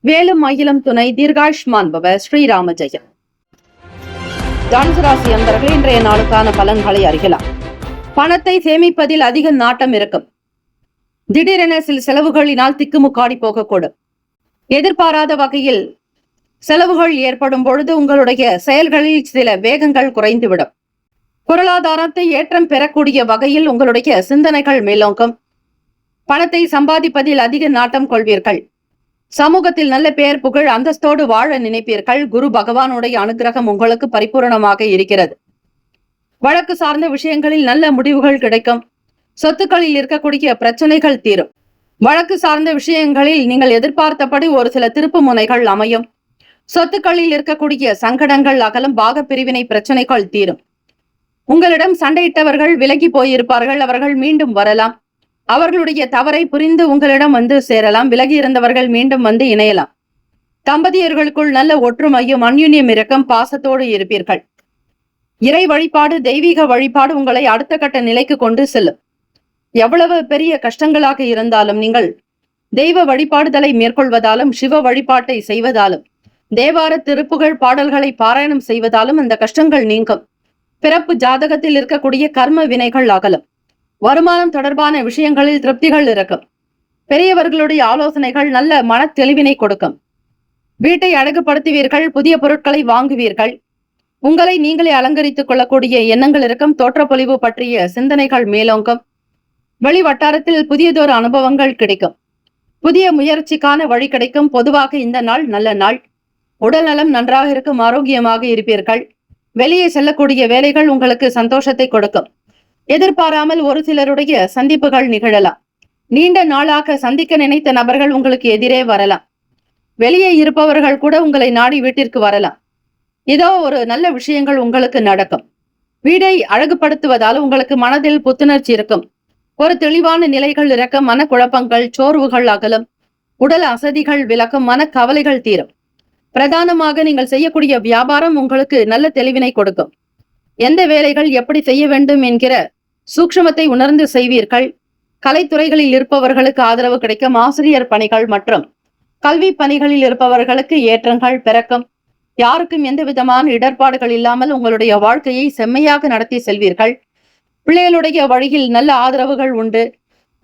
வேலும் மயிலும் துணை. தீர்காயுஷ்மான் பவ. ஸ்ரீராம ஜெயம். தனுசு ராசி அன்பர்களே, இன்றைய நாளுக்கான பலன்களை அறியலாம். பணத்தை சேமிப்பதில் அதிக நாட்டம் இருக்கும். திடீரென சில செலவுகளினால் திக்குமுக்காடி போகக்கூடும். எதிர்பாராத வகையில் செலவுகள் ஏற்படும் பொழுது உங்களுடைய செயல்களில் சில வேகங்கள் குறைந்துவிடும். பொருளாதாரத்தை ஏற்றம் பெறக்கூடிய வகையில் உங்களுடைய சிந்தனைகள் மேலோங்கும். பணத்தை சம்பாதிப்பதில் அதிக நாட்டம் கொள்வீர்கள். சமூகத்தில் நல்ல பெயர், புகழ், அந்தஸ்தோடு வாழ நினைப்பீர்கள். குரு பகவானுடைய அனுகிரகம் உங்களுக்கு பரிபூரணமாக இருக்கிறது. வழக்கு சார்ந்த விஷயங்களில் நல்ல முடிவுகள் கிடைக்கும். சொத்துக்களில் இருக்கக்கூடிய பிரச்சனைகள் தீரும். வழக்கு சார்ந்த விஷயங்களில் நீங்கள் எதிர்பார்த்தபடி ஒரு சில திருப்பு முனைகள் அமையும். சொத்துக்களில் இருக்கக்கூடிய சங்கடங்கள் அகலும். பாக பிரிவினை பிரச்சனைகள் தீரும். உங்களிடம் சண்டையிட்டவர்கள் விலகி போயிருப்பார்கள். அவர்கள் மீண்டும் வரலாம். அவர்களுடைய தவறை புரிந்து உங்களிடம் வந்து சேரலாம். விலகி இருந்தவர்கள் மீண்டும் வந்து இணையலாம். தம்பதியர்களுக்குள் நல்ல ஒற்றுமையும் அந்யுன்யம் இருக்கும். பாசத்தோடு இருப்பீர்கள். இறை வழிபாடு, தெய்வீக வழிபாடு உங்களை அடுத்த கட்ட நிலைக்கு கொண்டு செல்லும். எவ்வளவு பெரிய கஷ்டங்களாக இருந்தாலும் நீங்கள் தெய்வ வழிபாடுதலை மேற்கொள்வதாலும், சிவ வழிபாட்டை செய்வதாலும், தேவார திருப்புகழ் பாடல்களை பாராயணம் செய்வதாலும் அந்த கஷ்டங்கள் நீங்கும். பிறப்பு ஜாதகத்தில் இருக்கக்கூடிய கர்ம வினைகள் அகலும். வருமானம் தொடர்பான விஷயங்களில் திருப்திகள் இருக்கும். பெரியவர்களுடைய ஆலோசனைகள் நல்ல மன தெளிவினை கொடுக்கும். வீட்டை அழகுபடுத்துவீர்கள். புதிய பொருட்களை வாங்குவீர்கள். உங்களை நீங்களே அலங்கரித்துக் கொள்ளக்கூடிய எண்ணங்கள் இருக்கும். தோற்றப்பொழிவு பற்றிய சிந்தனைகள் மேலோங்கும். வெளி வட்டாரத்தில் புதியதொரு அனுபவங்கள் கிடைக்கும். புதிய முயற்சிக்கான வழி கிடைக்கும். பொதுவாக இந்த நாள் நல்ல நாள். உடல் நலம் நன்றாக இருக்கும். ஆரோக்கியமாக இருப்பீர்கள். வெளியே செல்லக்கூடிய வேலைகள் உங்களுக்கு சந்தோஷத்தை கொடுக்கும். எதிர்பாராமல் ஒரு சிலருடைய சந்திப்புகள் நிகழலாம். நீண்ட நாளாக சந்திக்க நினைத்த நபர்கள் உங்களுக்கு எதிரே வரலாம். வெளியே இருப்பவர்கள் கூட உங்களை நாடி வீட்டிற்கு வரலாம். ஏதோ ஒரு நல்ல விஷயங்கள் உங்களுக்கு நடக்கும். வீடை அழகுபடுத்துவதால் உங்களுக்கு மனதில் புத்துணர்ச்சி இருக்கும். ஒரு தெளிவான நிலைகள் இருக்கும். மனக்குழப்பங்கள், சோர்வுகள் அகலும். உடல் அசதிகள் விலகும். மனக்கவலைகள் தீரும். பிரதானமாக நீங்கள் செய்யக்கூடிய வியாபாரம் உங்களுக்கு நல்ல தெளிவினை கொடுக்கும். எந்த வேலைகள் எப்படி செய்ய வேண்டும் என்கிற சூக்ஷ்மத்தை உணர்ந்து செய்வீர்கள். கலைத்துறைகளில் இருப்பவர்களுக்கு ஆதரவு கிடைக்கும். ஆசிரியர் பணிகள் மற்றும் கல்வி பணிகளில் இருப்பவர்களுக்கு ஏற்றங்கள் பிறக்கும். யாருக்கும் எந்த விதமான இடர்பாடுகள் இல்லாமல் உங்களுடைய வாழ்க்கையை செம்மையாக நடத்தி செல்வீர்கள். பிள்ளைகளுடைய வழியில் நல்ல ஆதரவுகள் உண்டு.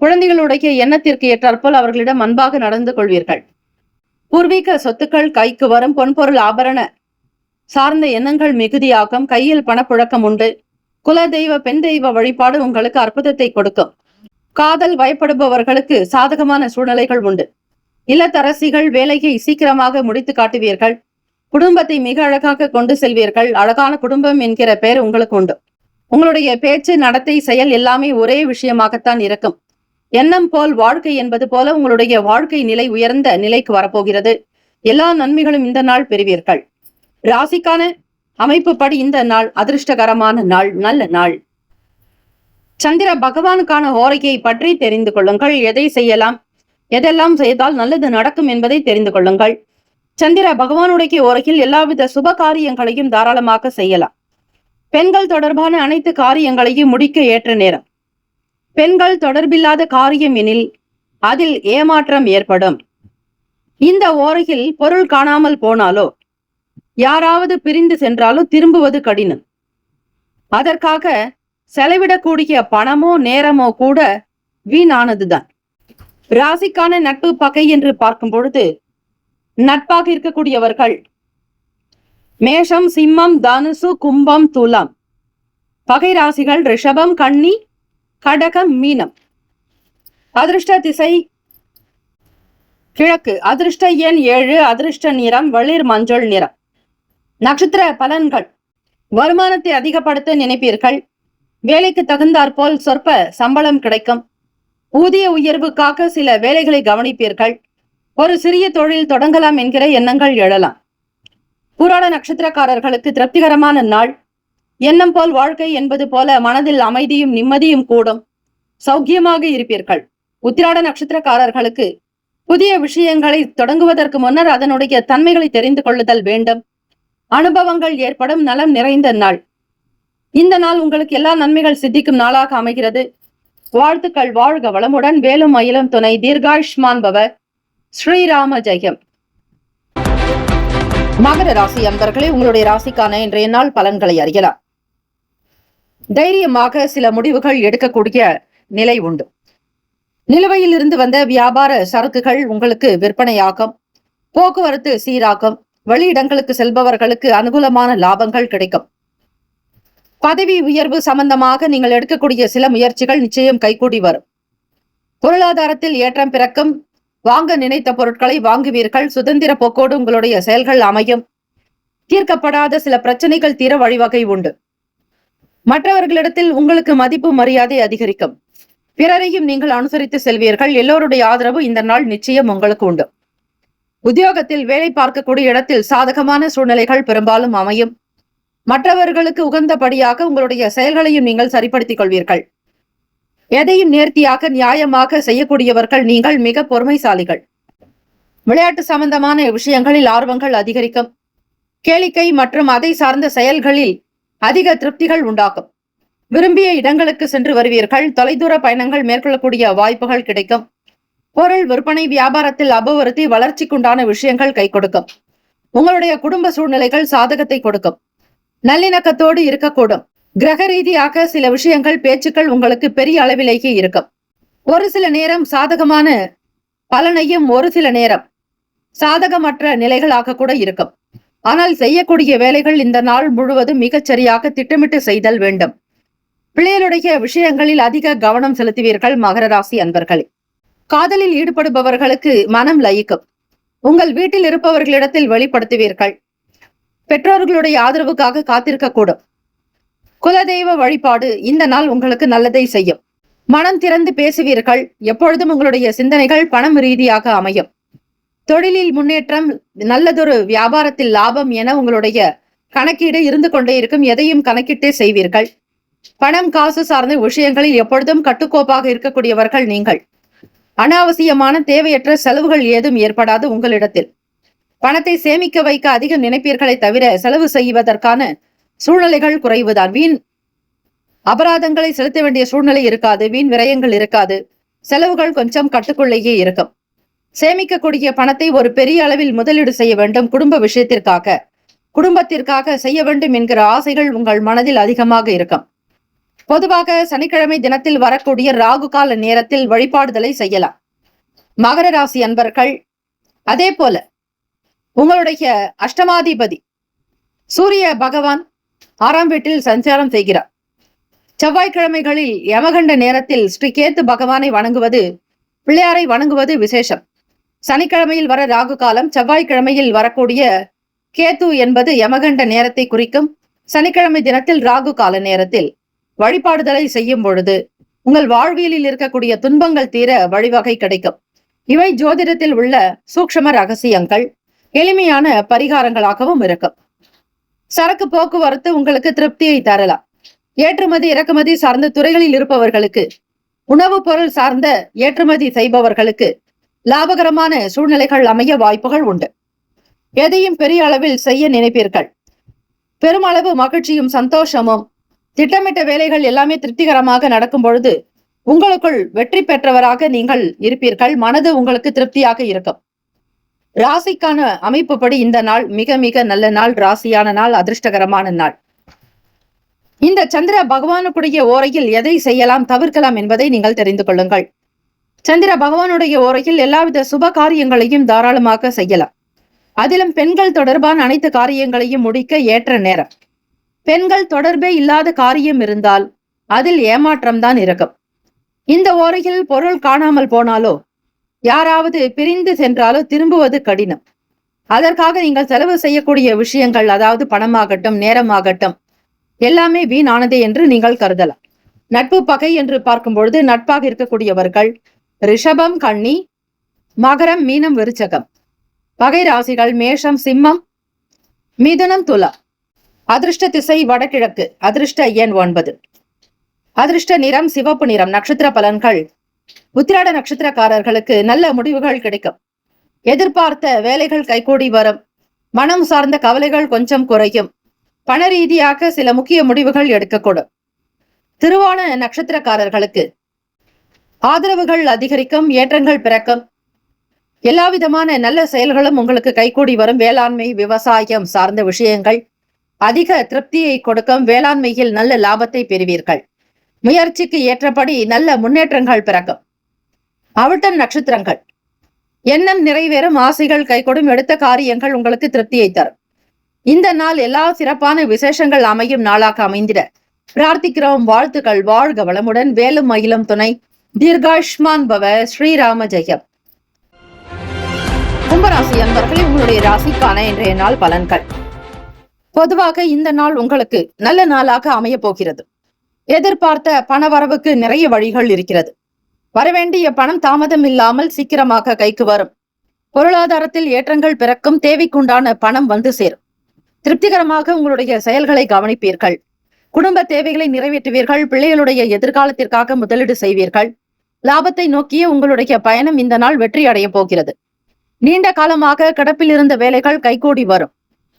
குழந்தைகளுடைய எண்ணத்திற்கு ஏற்றாற்போல் அவர்களிடம் அன்பாக நடந்து கொள்வீர்கள். பூர்வீக சொத்துக்கள் கைக்கு வரும். பொன்பொருள் ஆபரண சார்ந்த எண்ணங்கள் மிகுதியாகும். கையில் பணப்புழக்கம் உண்டு. குல தெய்வ பெண் தெய்வ வழிபாடு உங்களுக்கு அற்புதத்தை கொடுக்கும். காதல் வயப்படுபவர்களுக்கு சாதகமான சூழ்நிலைகள் உண்டு. இல்லத்தரசிகள் வேலையை சீக்கிரமாக முடித்து காட்டுவீர்கள். குடும்பத்தை மிக அழகாக கொண்டு செல்வீர்கள். அழகான குடும்பம் என்கிற பெயர் உங்களுக்கு உண்டு. உங்களுடைய பேச்சு, நடத்தை, செயல் எல்லாமே ஒரே விஷயமாகத்தான் இருக்கும். எண்ணம் போல் வாழ்க்கை என்பது போல உங்களுடைய வாழ்க்கை நிலை உயர்ந்த நிலைக்கு வரப்போகிறது. எல்லா நன்மைகளும் இந்த நாள் பெறுவீர்கள். ராசிக்கான அமைப்பு படி இந்த நாள் அதிர்ஷ்டகரமான நாள், நல்ல நாள். சந்திர பகவானுக்கான ஹோரையை பற்றி தெரிந்து கொள்ளுங்கள். எதை செய்யலாம், எதெல்லாம் செய்தால் நல்லது நடக்கும் என்பதை தெரிந்து கொள்ளுங்கள். சந்திர பகவானுடைய ஓரையில் எல்லாவித சுப காரியங்களையும் தாராளமாக செய்யலாம். பெண்கள் தொடர்பான அனைத்து காரியங்களையும் முடிக்க ஏற்ற நேரம். பெண்கள் தொடர்பில்லாத காரியம் எனில் அதில் ஏமாற்றம் ஏற்படும். இந்த ஓரையில் பொருள் காணாமல் போனாலோ யாராவது பிரிந்து சென்றாலோ திரும்புவது கடினம். அதற்காக செலவிடக்கூடிய பணமோ நேரமோ கூட வீணானதுதான். ராசிக்கான நட்பு பகை என்று பார்க்கும் பொழுது நட்பாக இருக்கக்கூடியவர்கள் மேஷம், சிம்மம், தனுசு, கும்பம், துலாம். பகை ராசிகள் ரிஷபம், கன்னி, கடகம், மீனம். அதிர்ஷ்ட திசை கிழக்கு. அதிர்ஷ்ட எண் 7. அதிர்ஷ்ட நிறம் வெளிர் மஞ்சள் நிறம். நட்சத்திர பலன்கள். வருமானத்தை அதிகப்படுத்த நினைப்பீர்கள். வேலைக்கு தகுந்தாற்போல் சொற்ப சம்பளம் கிடைக்கும். ஊதிய உயர்வுக்காக சில வேலைகளை கவனிப்பீர்கள். ஒரு சிறிய தொழில் தொடங்கலாம் என்கிற எண்ணங்கள் எழலாம். புராண நட்சத்திரக்காரர்களுக்கு திருப்திகரமான நாள். எண்ணம் போல் வாழ்க்கை என்பது போல மனதில் அமைதியும் நிம்மதியும் கூடும். சௌக்கியமாக இருப்பீர்கள். உத்திராட நட்சத்திரக்காரர்களுக்கு புதிய விஷயங்களை தொடங்குவதற்கு முன்னர் அதனுடைய தன்மைகளை தெரிந்து கொள்ளுதல் வேண்டும். அனுபவங்கள் ஏற்படும். நலம் நிறைந்த நாள். இந்த நாள் உங்களுக்கு எல்லா நன்மைகள் சித்திக்கும் நாளாக அமைகிறது. வாழ்த்துக்கள். வாழ்க வளமுடன். வேலும் மயிலும் துணை. தீர்காயுஷ்மான் பவ. ஸ்ரீராம ஜெயம். மகர ராசி அன்பர்களே, உங்களுடைய ராசிக்கான இன்றைய நாள் பலன்களை அறியலாம். தைரியமாக சில முடிவுகள் எடுக்கக்கூடிய நிலை உண்டு. நிலுவையில் இருந்து வந்த வியாபார சரக்குகள் உங்களுக்கு விற்பனையாகும். போக்குவரத்து சீராகும். வெளியிடங்களுக்கு செல்பவர்களுக்கு அனுகூலமான லாபங்கள் கிடைக்கும். பதவி உயர்வு சம்பந்தமாக நீங்கள் எடுக்கக்கூடிய சில முயற்சிகள் நிச்சயம் கைகூடி வரும். பொருளாதாரத்தில் ஏற்றம் பிறக்கும். வாங்க நினைத்த பொருட்களை வாங்குவீர்கள். சுதந்திர போக்கோடு உங்களுடைய செயல்கள் அமையும். தீர்க்கப்படாத சில பிரச்சனைகள் தீர வழிவகை உண்டு. மற்றவர்களிடத்தில் உங்களுக்கு மதிப்பு மரியாதை அதிகரிக்கும். பிறரையும் நீங்கள் அனுசரித்து செல்வீர்கள். எல்லோருடைய ஆதரவு இந்த நாள் நிச்சயம் உங்களுக்கு உண்டு. உத்தியோகத்தில் வேலை பார்க்கக்கூடிய இடத்தில் சாதகமான சூழ்நிலைகள் பெரும்பாலும் அமையும். மற்றவர்களுக்கு உகந்தபடியாக உங்களுடைய செயல்களையும் நீங்கள் சரிப்படுத்திக் கொள்வீர்கள். எதையும் நேர்த்தியாக நியாயமாக செய்யக்கூடியவர்கள் நீங்கள். மிக பொறுமைசாலிகள். விளையாட்டு சம்பந்தமான விஷயங்களில் ஆர்வங்கள் அதிகரிக்கும். கேளிக்கை மற்றும் அதை சார்ந்த செயல்களில் அதிக திருப்திகள் உண்டாகும். விரும்பிய இடங்களுக்கு சென்று வருவீர்கள். தொலைதூர பயணங்கள் மேற்கொள்ளக்கூடிய வாய்ப்புகள் கிடைக்கும். பொருள் விற்பனை வியாபாரத்தில் அபிவிருத்தி வளர்ச்சிக்குண்டான விஷயங்கள் கை கொடுக்கும். உங்களுடைய குடும்ப சூழ்நிலைகள் சாதகத்தை கொடுக்கும். நல்லிணக்கத்தோடு இருக்கக்கூடும். கிரக ரீதியாக சில விஷயங்கள் பேச்சுக்கள் உங்களுக்கு பெரிய அளவிலேயே இருக்கும். ஒரு சில நேரம் சாதகமான பலனையும் ஒரு சில நேரம் சாதகமற்ற நிலைகளாக கூட இருக்கும். ஆனால் செய்யக்கூடிய வேலைகள் இந்த நாள் முழுவதும் மிகச் சரியாக திட்டமிட்டு செய்தல் வேண்டும். பிள்ளைகளுடைய விஷயங்களில் அதிக கவனம் செலுத்துவீர்கள். மகர ராசி அன்பர்களே, காதலில் ஈடுபடுபவர்களுக்கு மனம் லயிக்கும். உங்கள் வீட்டில் இருப்பவர்களிடத்தில் வெளிப்படுத்துவீர்கள். பெற்றோர்களுடைய ஆதரவுக்காக காத்திருக்கக்கூடும். குலதெய்வ வழிபாடு இந்த நாள் உங்களுக்கு நல்லதை செய்யும். மனம் திறந்து பேசுவீர்கள். எப்பொழுதும் உங்களுடைய சிந்தனைகள் பணம் ரீதியாக அமையும். தொழிலில் முன்னேற்றம், நல்லதொரு வியாபாரத்தில் லாபம் என உங்களுடைய கணக்கீடு இருந்து கொண்டே இருக்கும். எதையும் கணக்கிட்டே செய்வீர்கள். பணம் காசு சார்ந்த விஷயங்களில் எப்பொழுதும் கட்டுக்கோப்பாக இருக்கக்கூடியவர்கள் நீங்கள். அனாவசியமான தேவையற்ற செலவுகள் ஏதும் ஏற்படாது உங்களிடத்தில். பணத்தை சேமிக்க வைக்க அதிக நினைப்பீர்களை தவிர செலவு செய்வதற்கான சூழ்நிலைகள் குறைவுதான். வீண் அபராதங்களை செலுத்த வேண்டிய சூழ்நிலை இருக்காது. வீண் விரயங்கள் இருக்காது. செலவுகள் கொஞ்சம் கட்டுக்குள்ளேயே இருக்கும். சேமிக்கக்கூடிய பணத்தை ஒரு பெரிய அளவில் முதலீடு செய்ய வேண்டும். குடும்ப விஷயத்திற்காக, குடும்பத்திற்காக செய்ய வேண்டும் என்கிற ஆசைகள் உங்கள் மனதில் அதிகமாக இருக்கும். பொதுவாக சனிக்கிழமை தினத்தில் வரக்கூடிய ராகு கால நேரத்தில் வழிபாடுதலை செய்யலாம். மகர ராசி அன்பர்கள் அதே போல உங்களுடைய அஷ்டமாதிபதி சூரிய பகவான் 6ஆம் வீட்டில் சஞ்சாரம் செய்கிறார். செவ்வாய்க்கிழமைகளில் யமகண்ட நேரத்தில் ஸ்ரீ கேத்து பகவானை வணங்குவது, பிள்ளையாரை வணங்குவது விசேஷம். சனிக்கிழமையில் வர ராகு காலம், செவ்வாய்க்கிழமையில் வரக்கூடிய கேத்து என்பது யமகண்ட நேரத்தை குறிக்கும். சனிக்கிழமை தினத்தில் ராகு கால நேரத்தில் வழிபாடுதலை செய்யும் பொழுது உங்கள் வாழ்வியலில் இருக்கக்கூடிய துன்பங்கள் தீர வழிவகை கிடைக்கும். இவை ஜோதிடத்தில் உள்ள சூக்ஷ்ம ரகசியங்கள், எளிமையான பரிகாரங்களாகவும் இருக்கும். சரக்கு போக்குவரத்து உங்களுக்கு திருப்தியை தரலாம். ஏற்றுமதி இறக்குமதி சார்ந்த துறைகளில் இருப்பவர்களுக்கு, உணவுப் பொருள் சார்ந்த ஏற்றுமதி செய்பவர்களுக்கு லாபகரமான சூழ்நிலைகள் அமைய வாய்ப்புகள் உண்டு. எதையும் பெரிய அளவில் செய்ய நினைப்பீர்கள். பெருமளவு மகிழ்ச்சியும் சந்தோஷமும், திட்டமிட்ட வேலைகள் எல்லாமே திருப்திகரமாக நடக்கும் பொழுது உங்களுக்குள் வெற்றி பெற்றவராக நீங்கள் இருப்பீர்கள். மனது உங்களுக்கு திருப்தியாக இருக்கும். ராசிக்கான அமைப்புப்படி இந்த நாள் மிக மிக நல்ல நாள், ராசியான நாள், அதிர்ஷ்டகரமான நாள். இந்த சந்திர பகவானுக்குடைய ஓரையில் எதை செய்யலாம், தவிர்க்கலாம் என்பதை நீங்கள் தெரிந்து கொள்ளுங்கள். சந்திர பகவானுடைய ஓரையில் எல்லாவித சுப காரியங்களையும் தாராளமாக செய்யலாம். அதிலும் பெண்கள் தொடர்பான அனைத்து காரியங்களையும் முடிக்க ஏற்ற நேரம். பெண்கள் தொடர்பே இல்லாத காரியம் இருந்தால் அதில் ஏமாற்றம் தான் இருக்கும். இந்த ஓரையில் பொருள் காணாமல் போனாலோ, யாராவது பிரிந்து சென்றாலோ திரும்புவது கடினம். அதற்காக நீங்கள் செலவு செய்யக்கூடிய விஷயங்கள், அதாவது பணமாகட்டும் நேரமாகட்டும், எல்லாமே வீணானதே என்று நீங்கள் கருதலாம். நட்பு பகை என்று பார்க்கும் பொழுது நட்பாக இருக்கக்கூடியவர்கள் ரிஷபம், கன்னி, மகரம், மீனம், விருச்சகம். பகை ராசிகள் மேஷம், சிம்மம், மிதுனம், துலா. அதிர்ஷ்ட திசை வடகிழக்கு. அதிர்ஷ்ட எண் 9. அதிர்ஷ்ட நிறம் சிவப்பு நிறம். நட்சத்திர பலன்கள்: உத்திராட நட்சத்திரக்காரர்களுக்கு நல்ல முடிவுகள் கிடைக்கும். எதிர்பார்த்த வேலைகள் கைகூடி வரும். மனம் சார்ந்த கவலைகள் கொஞ்சம் குறையும். பண ரீதியாக சில முக்கிய முடிவுகள் எடுக்கக்கூடும். திருவோண நட்சத்திரக்காரர்களுக்கு ஆதரவுகள் அதிகரிக்கும், ஏற்றங்கள் பிறக்கும். எல்லா விதமான நல்ல செயல்களும் உங்களுக்கு கைகூடி வரும். வேளாண்மை, விவசாயம் சார்ந்த விஷயங்கள் அதிக திருப்தியை கொடுக்கும். வேளாண்மையில் நல்ல லாபத்தை பெறுவீர்கள். முயற்சிக்கு ஏற்றபடி நல்ல முன்னேற்றங்கள் பிறக்கும். அவிட்டம் நட்சத்திரங்கள்: எண்ணம் நிறைவேறும், ஆசைகள் கைகூடும், எடுத்த காரியங்கள் உங்களுக்கு திருப்தியை தரும். இந்த நாள் எல்லா சிறப்பான விசேஷங்கள் அமையும் நாளாக அமைந்திட பிரார்த்திக்கிறோம். வாழ்த்துக்கள். வாழ்க வளமுடன். வேலும் மயிலும் துணை. தீர்காஷ்மான் பவ. ஸ்ரீராம ஜெயம். கும்பராசி அன்பர்களே, உங்களுடைய ராசிக்கான இன்றைய நாள் பலன்கள். பொதுவாக இந்த நாள் உங்களுக்கு நல்ல நாளாக அமைய போகிறது. எதிர்பார்த்த பணவரவுக்கு நிறைய வழிகள் இருக்கிறது. வரவேண்டிய பணம் தாமதம் இல்லாமல் சீக்கிரமாக கைக்கு வரும். பொருளாதாரத்தில் ஏற்றங்கள் பிறக்கும். தேவைக்குண்டான பணம் வந்து சேரும். திருப்திகரமாக உங்களுடைய செயல்களை கவனிப்பீர்கள். குடும்ப தேவைகளை நிறைவேற்றுவீர்கள். பிள்ளைகளுடைய எதிர்காலத்திற்காக முதலீடு செய்வீர்கள். லாபத்தை நோக்கிய உங்களுடைய பயணம் இந்த நாள் வெற்றி அடைய போகிறது. நீண்ட காலமாக கிடப்பில் இருந்த வேலைகள் கைகூடி வரும்.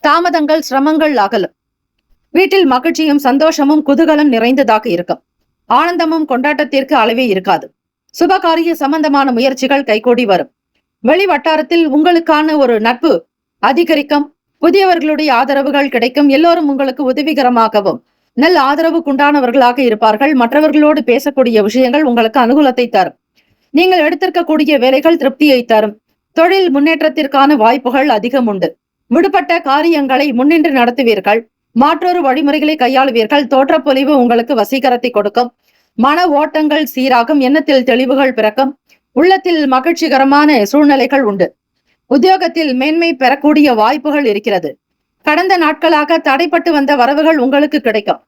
தாமதங்கள், சிரமங்கள் அகலும். வீட்டில் மகிழ்ச்சியும் சந்தோஷமும் குதூகலம் நிறைந்ததாக இருக்கும். ஆனந்தமும் கொண்டாட்டத்திற்கு அளவே இருக்காது. சுபகாரிய சம்பந்தமான முயற்சிகள் கைகூடி வரும். வெளி வட்டாரத்தில் உங்களுக்கான ஒரு நட்பு அதிகரிக்கும். புதியவர்களுடைய ஆதரவுகள் கிடைக்கும். எல்லோரும் உங்களுக்கு உதவிகரமாகவும் நல்ல ஆதரவுக்குண்டானவர்களாக இருப்பார்கள். மற்றவர்களோடு பேசக்கூடிய விஷயங்கள் உங்களுக்கு அனுகூலத்தை தரும். நீங்கள் எடுத்திருக்கக்கூடிய வேலைகள் திருப்தியை தரும். தொழில் முன்னேற்றத்திற்கான வாய்ப்புகள் அதிகம் உண்டு. விடுபட்ட காரியங்களை முன்னின்று நடத்துவீர்கள். மாற்றொரு வழிமுறைகளை கையாளுவீர்கள். தோற்றப்பொலிவு உங்களுக்கு வசீகரத்தை கொடுக்கும். மன ஓட்டங்கள் சீராகும். எண்ணத்தில் தெளிவுகள் பிறக்கும். உள்ளத்தில் மகிழ்ச்சிகரமான சூழ்நிலைகள் உண்டு. உத்தியோகத்தில் மேன்மை பெறக்கூடிய வாய்ப்புகள் இருக்கிறது. கடந்த நாட்களாக தடைப்பட்டு வந்த வரவுகள் உங்களுக்கு கிடைக்கும்.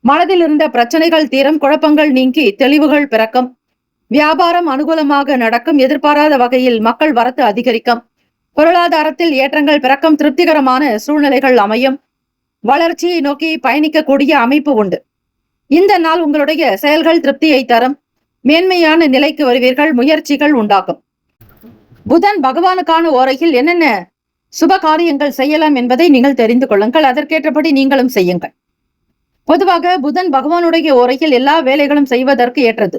மனதில் இருந்த பிரச்சனைகள் தீரும். குழப்பங்கள் நீங்கி தெளிவுகள் பிறக்கும். வியாபாரம் அனுகூலமாக நடக்கும். எதிர்பாராத வகையில் மக்கள் வரத்து அதிகரிக்கும். பொருளாதாரத்தில் ஏற்றங்கள் பிறக்கும். திருப்திகரமான சூழ்நிலைகள் அமையும். வளர்ச்சியை நோக்கி பயணிக்கக்கூடிய அமைப்பு உண்டு. இந்த நாள் உங்களுடைய செயல்கள் திருப்தியை தரும். மேன்மையான நிலைக்கு வருவீர்கள். முயற்சிகள் உண்டாகும். புதன் பகவானுக்கான ஓரையில் என்னென்ன சுப காரியங்கள் செய்யலாம் என்பதை நீங்கள் தெரிந்து கொள்ளுங்கள். அதற்கேற்றபடி நீங்களும் செய்யுங்கள். பொதுவாக புதன் பகவானுடைய ஓரையில் எல்லா வேலைகளும் செய்வதற்கு ஏற்றது.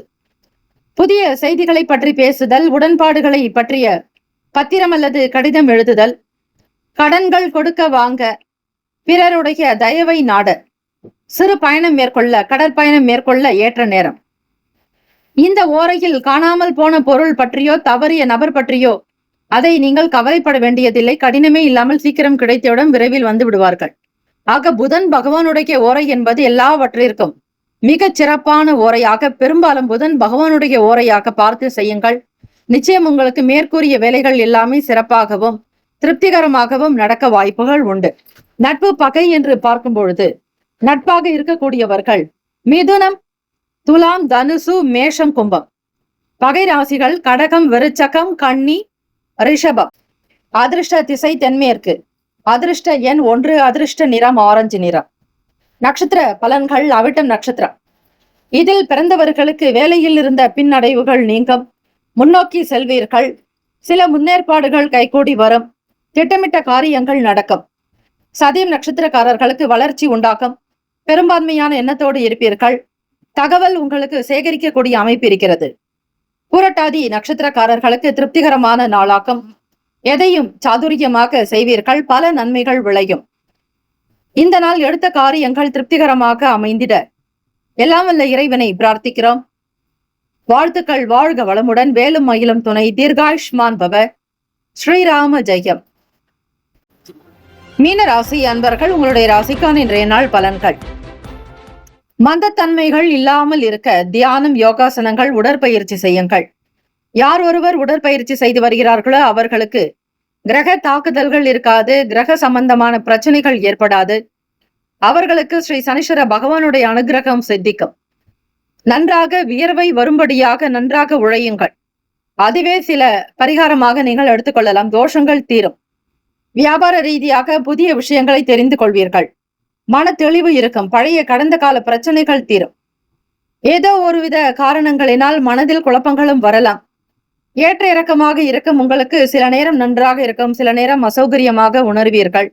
புதிய செய்திகளை பற்றி பேசுதல், உடன்பாடுகளை பற்றிய பத்திரம் அல்லது கடிதம் எழுதுதல், கடன்கள் கொடுக்க வாங்க, பிறருடைய தயவை நாட, சிறு பயணம் மேற்கொள்ள, கடற்பயணம் மேற்கொள்ள ஏற்ற நேரம். இந்த ஓரையில் காணாமல் போன பொருள் பற்றியோ தவறிய நபர் பற்றியோ அதை நீங்கள் கவலைப்பட வேண்டியதில்லை. கடினமே இல்லாமல் சீக்கிரம் கிடைத்தவுடன் விரைவில் வந்து விடுவார்கள். ஆக புதன் பகவானுடைய ஓரை என்பது எல்லாவற்றிற்கும் மிகச் சிறப்பான ஓரையாக, பெரும்பாலும் புதன் பகவானுடைய ஓரையாக பார்த்து செய்யுங்கள். நிச்சயம் உங்களுக்கு மேற்கூறிய வேலைகள் எல்லாமே சிறப்பாகவும் திருப்திகரமாகவும் நடக்க வாய்ப்புகள் உண்டு. நட்பு பகை என்று பார்க்கும் பொழுது நட்பாக இருக்கக்கூடியவர்கள் மிதுனம், துலாம், தனுசு, மேஷம், கும்பம். பகை ராசிகள் கடகம், விருச்சகம், கன்னி, ரிஷபம். அதிர்ஷ்ட திசை தென்மேற்கு. அதிர்ஷ்ட எண் 1. அதிர்ஷ்ட நிறம் ஆரஞ்சு நிறம். நட்சத்திர பலன்கள் அவிட்டம் நட்சத்திரம். இதில் பிறந்தவர்களுக்கு வேலையில் இருந்த பின்னடைவுகள் நீங்கும். முன்னோக்கி செல்வீர்கள். சில முன்னேற்பாடுகள் கைகூடி வரும். திட்டமிட்ட காரியங்கள் நடக்கும். சதயம் நட்சத்திரக்காரர்களுக்கு வளர்ச்சி உண்டாகும். பெரும்பான்மையான எண்ணத்தோடு இருப்பீர்கள். தகவல் உங்களுக்கு சேகரிக்கக்கூடிய அமைப்பு இருக்கிறது. பூரட்டாதி நட்சத்திரக்காரர்களுக்கு திருப்திகரமான நாளாகும். எதையும் சாதுரியமாக செய்வீர்கள். பல நன்மைகள் விளையும். இந்த நாள் எடுத்த காரியங்கள் திருப்திகரமாக அமைந்திட எல்லாம் வல்ல இறைவனை பிரார்த்திக்கிறோம். வாழ்த்துக்கள். வாழ்க வளமுடன். வேலும் மயிலும் துணை. தீர்காயுஷ்மான் பவ. ஸ்ரீராம ஜெயம். மீன ராசி அன்பர்கள், உங்களுடைய ராசிக்கான இன்றைய நாள் பலன்கள். மந்தத்தன்மைகள் இல்லாமல் இருக்க தியானம், யோகாசனங்கள், உடற்பயிற்சி செய்யுங்கள். யார் ஒருவர் உடற்பயிற்சி செய்து வருகிறார்களோ அவர்களுக்கு கிரக தாக்குதல்கள் இருக்காது. கிரக சம்பந்தமான பிரச்சனைகள் ஏற்படாது. அவர்களுக்கு ஸ்ரீ சனீஸ்வர பகவானுடைய அனுகிரகம் சித்திக்கும். நன்றாக வியர்வை வரும்படியாக நன்றாக உழையுங்கள். அதுவே சில பரிகாரமாக நீங்கள் எடுத்துக்கொள்ளலாம். தோஷங்கள் தீரும். வியாபார ரீதியாக புதிய விஷயங்களை தெரிந்து கொள்வீர்கள். மன தெளிவு இருக்கும். பழைய கடந்த கால பிரச்சனைகள் தீரும். ஏதோ ஒருவித காரணங்களினால் மனதில் குழப்பங்களும் வரலாம். ஏற்ற இறக்கமாக இருக்கும். உங்களுக்கு சில நேரம் நன்றாக இருக்கும், சில நேரம் அசௌகரியமாக உணர்வீர்கள்.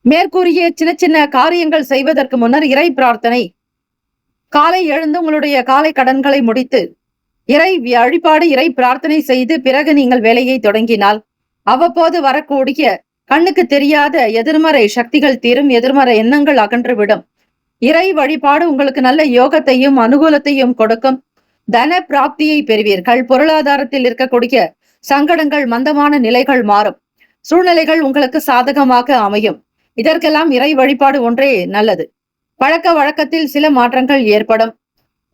மேற்கூறிய சின்ன சின்ன காரியங்கள் செய்வதற்கு முன்னர் இறை பிரார்த்தனை. காலை எழுந்து உங்களுடைய காலை கடன்களை முடித்து இறை வழிபாடு, இறை பிரார்த்தனை செய்து பிறகு நீங்கள் வேலையை தொடங்கினால் அவ்வப்போது வரக்கூடிய கண்ணுக்கு தெரியாத எதிர்மறை சக்திகள் தீரும். எதிர்மறை எண்ணங்கள் அகன்றுவிடும். இறை வழிபாடு உங்களுக்கு நல்ல யோகத்தையும் அனுகூலத்தையும் கொடுக்கும். தன பிராப்தியை பெறுவீர்கள். பொருளாதாரத்தில் இருக்கக்கூடிய சங்கடங்கள், மந்தமான நிலைகள் மாறும். சூழ்நிலைகள் உங்களுக்கு சாதகமாக அமையும். இதற்கெல்லாம் இறை வழிபாடு ஒன்றே நல்லது. பழக்க வழக்கத்தில் சில மாற்றங்கள் ஏற்படும்.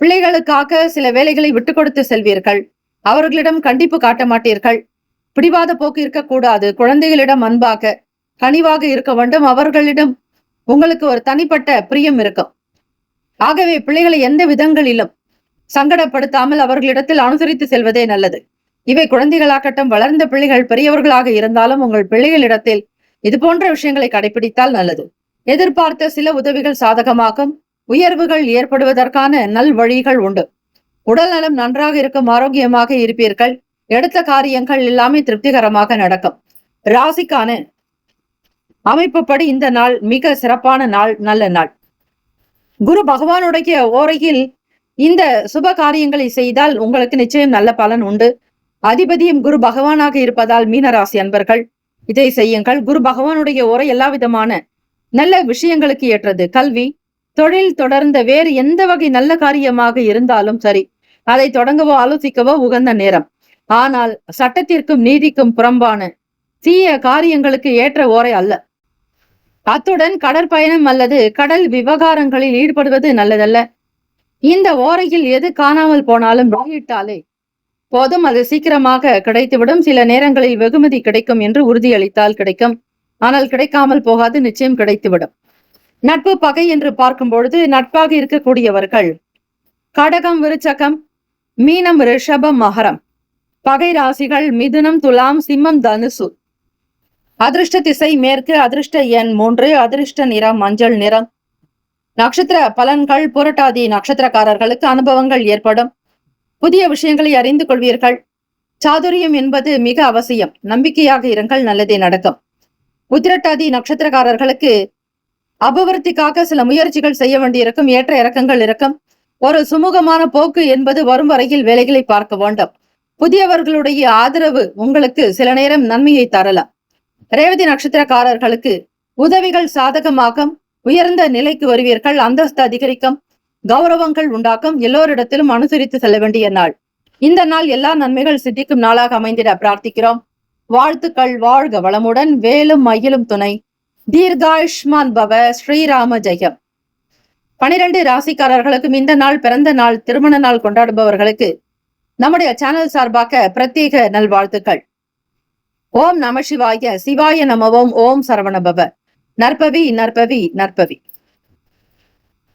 பிள்ளைகளுக்காக சில வேலைகளை விட்டுக் கொடுத்து செல்வீர்கள். அவர்களிடம் கண்டிப்பு காட்ட மாட்டீர்கள். பிடிவாத போக்கு இருக்கக்கூடாது. குழந்தைகளிடம் அன்பாக கனிவாக இருக்க வேண்டும். அவர்களிடம் உங்களுக்கு ஒரு தனிப்பட்ட பிரியம் இருக்கும். ஆகவே பிள்ளைகளை எந்த விதங்களிலும் சங்கடப்படுத்தாமல் அவர்களிடத்தில் அனுசரித்து செல்வதே நல்லது. இவை குழந்தைகளாகட்டும், வளர்ந்த பிள்ளைகள், பெரியவர்களாக இருந்தாலும் உங்கள் பிள்ளைகளிடத்தில் இது போன்ற விஷயங்களை கடைபிடித்தால் நல்லது. எதிர்பார்த்த சில உதவிகள் சாதகமாகும். உயர்வுகள் ஏற்படுவதற்கான நல் வழிகள் உண்டு. உடல் நலம் நன்றாக இருக்கும். ஆரோக்கியமாக இருப்பீர்கள். எடுத்த காரியங்கள் எல்லாமே திருப்திகரமாக நடக்கும். ராசிக்கான அமைப்புப்படி இந்த நாள் மிக சிறப்பான நாள், நல்ல நாள். குரு பகவானுடைய ஓரையில் இந்த சுப காரியங்களை செய்தால் உங்களுக்கு நிச்சயம் நல்ல பலன் உண்டு. அதிபதியும் குரு பகவானாக இருப்பதால் மீனராசி அன்பர்கள் இதை செய்யுங்கள். குரு பகவானுடைய ஓரை எல்லா விதமான நல்ல விஷயங்களுக்கு ஏற்றது. கல்வி, தொழில் தொடர்ந்த வேறு எந்த வகை நல்ல காரியமாக இருந்தாலும் சரி, அதை தொடங்கவோ ஆலோசிக்கவோ உகந்த நேரம். ஆனால் சட்டத்திற்கும் நீதிக்கும் புறம்பான தீய காரியங்களுக்கு ஏற்ற ஓரை அல்ல. அத்துடன் கடற்பயணம் அல்லது கடல் விவகாரங்களில் ஈடுபடுவது நல்லதல்ல. இந்த ஓரையில் எது காணாமல் போனாலும் வெளியிட்டாலே போதும், அது சீக்கிரமாக கிடைத்துவிடும். சில நேரங்களில் வெகுமதி கிடைக்கும் என்று உறுதியளித்தால் கிடைக்கும். ஆனால் கிடைக்காமல் போகாது, நிச்சயம் கிடைத்துவிடும். நட்பு பகை என்று பார்க்கும் பொழுது நட்பாக இருக்கக்கூடியவர்கள் கடகம், விருச்சகம், மீனம், ரிஷபம், மகரம். பகை ராசிகள் மிதுனம், துலாம், சிம்மம், தனுசு. அதிர்ஷ்ட திசை மேற்கு. அதிர்ஷ்ட எண் 3. அதிர்ஷ்ட நிறம் மஞ்சள் நிறம். நட்சத்திர பலன்கள். புரட்டாதி நட்சத்திரக்காரர்களுக்கு அனுபவங்கள் ஏற்படும். புதிய விஷயங்களை அறிந்து கொள்வீர்கள். சாதுரியம் என்பது மிக அவசியம். நம்பிக்கையாக இருங்கள், நல்லதே நடக்கும். உத்திரட்டாதி நட்சத்திரக்காரர்களுக்கு அபிவிருத்திக்காக சில முயற்சிகள் செய்ய வேண்டியிருக்கும். ஏற்ற இறக்கங்கள் இருக்கும். ஒரு சுமூகமான போக்கு என்பது வரும் வரையில் வேலைகளை பார்க்க வேண்டும். புதியவர்களுடைய ஆதரவு உங்களுக்கு சில நேரம் நன்மையை தரலாம். ரேவதி நட்சத்திரக்காரர்களுக்கு உதவிகள் சாதகமாகும். உயர்ந்த நிலைக்கு வருவீர்கள். அந்தஸ்து அதிகரிக்கும். கௌரவங்கள் உண்டாக்கும். எல்லோரிடத்திலும் அனுசரித்து செல்ல வேண்டிய நாள். இந்த நாள் எல்லா நன்மைகள் சித்திக்கும் நாளாக அமைந்திட பிரார்த்திக்கிறோம். வாழ்த்துக்கள். வாழ்க வளமுடன். வேலும் மயிலும் துணை. தீர்காயுஷ்மான் பவ. ஸ்ரீராம ஜெயம். 12 ராசிக்காரர்களுக்கும் இந்த நாள் பிறந்த நாள், திருமண நாள் கொண்டாடுபவர்களுக்கு நம்முடைய சேனல் சார்பாக பிரத்யேக நல்வாழ்த்துக்கள். ஓம் நம சிவாய. சிவாய நமவோம். ஓம் சரவணபவ. நற்பவி நற்பவி நற்பவி.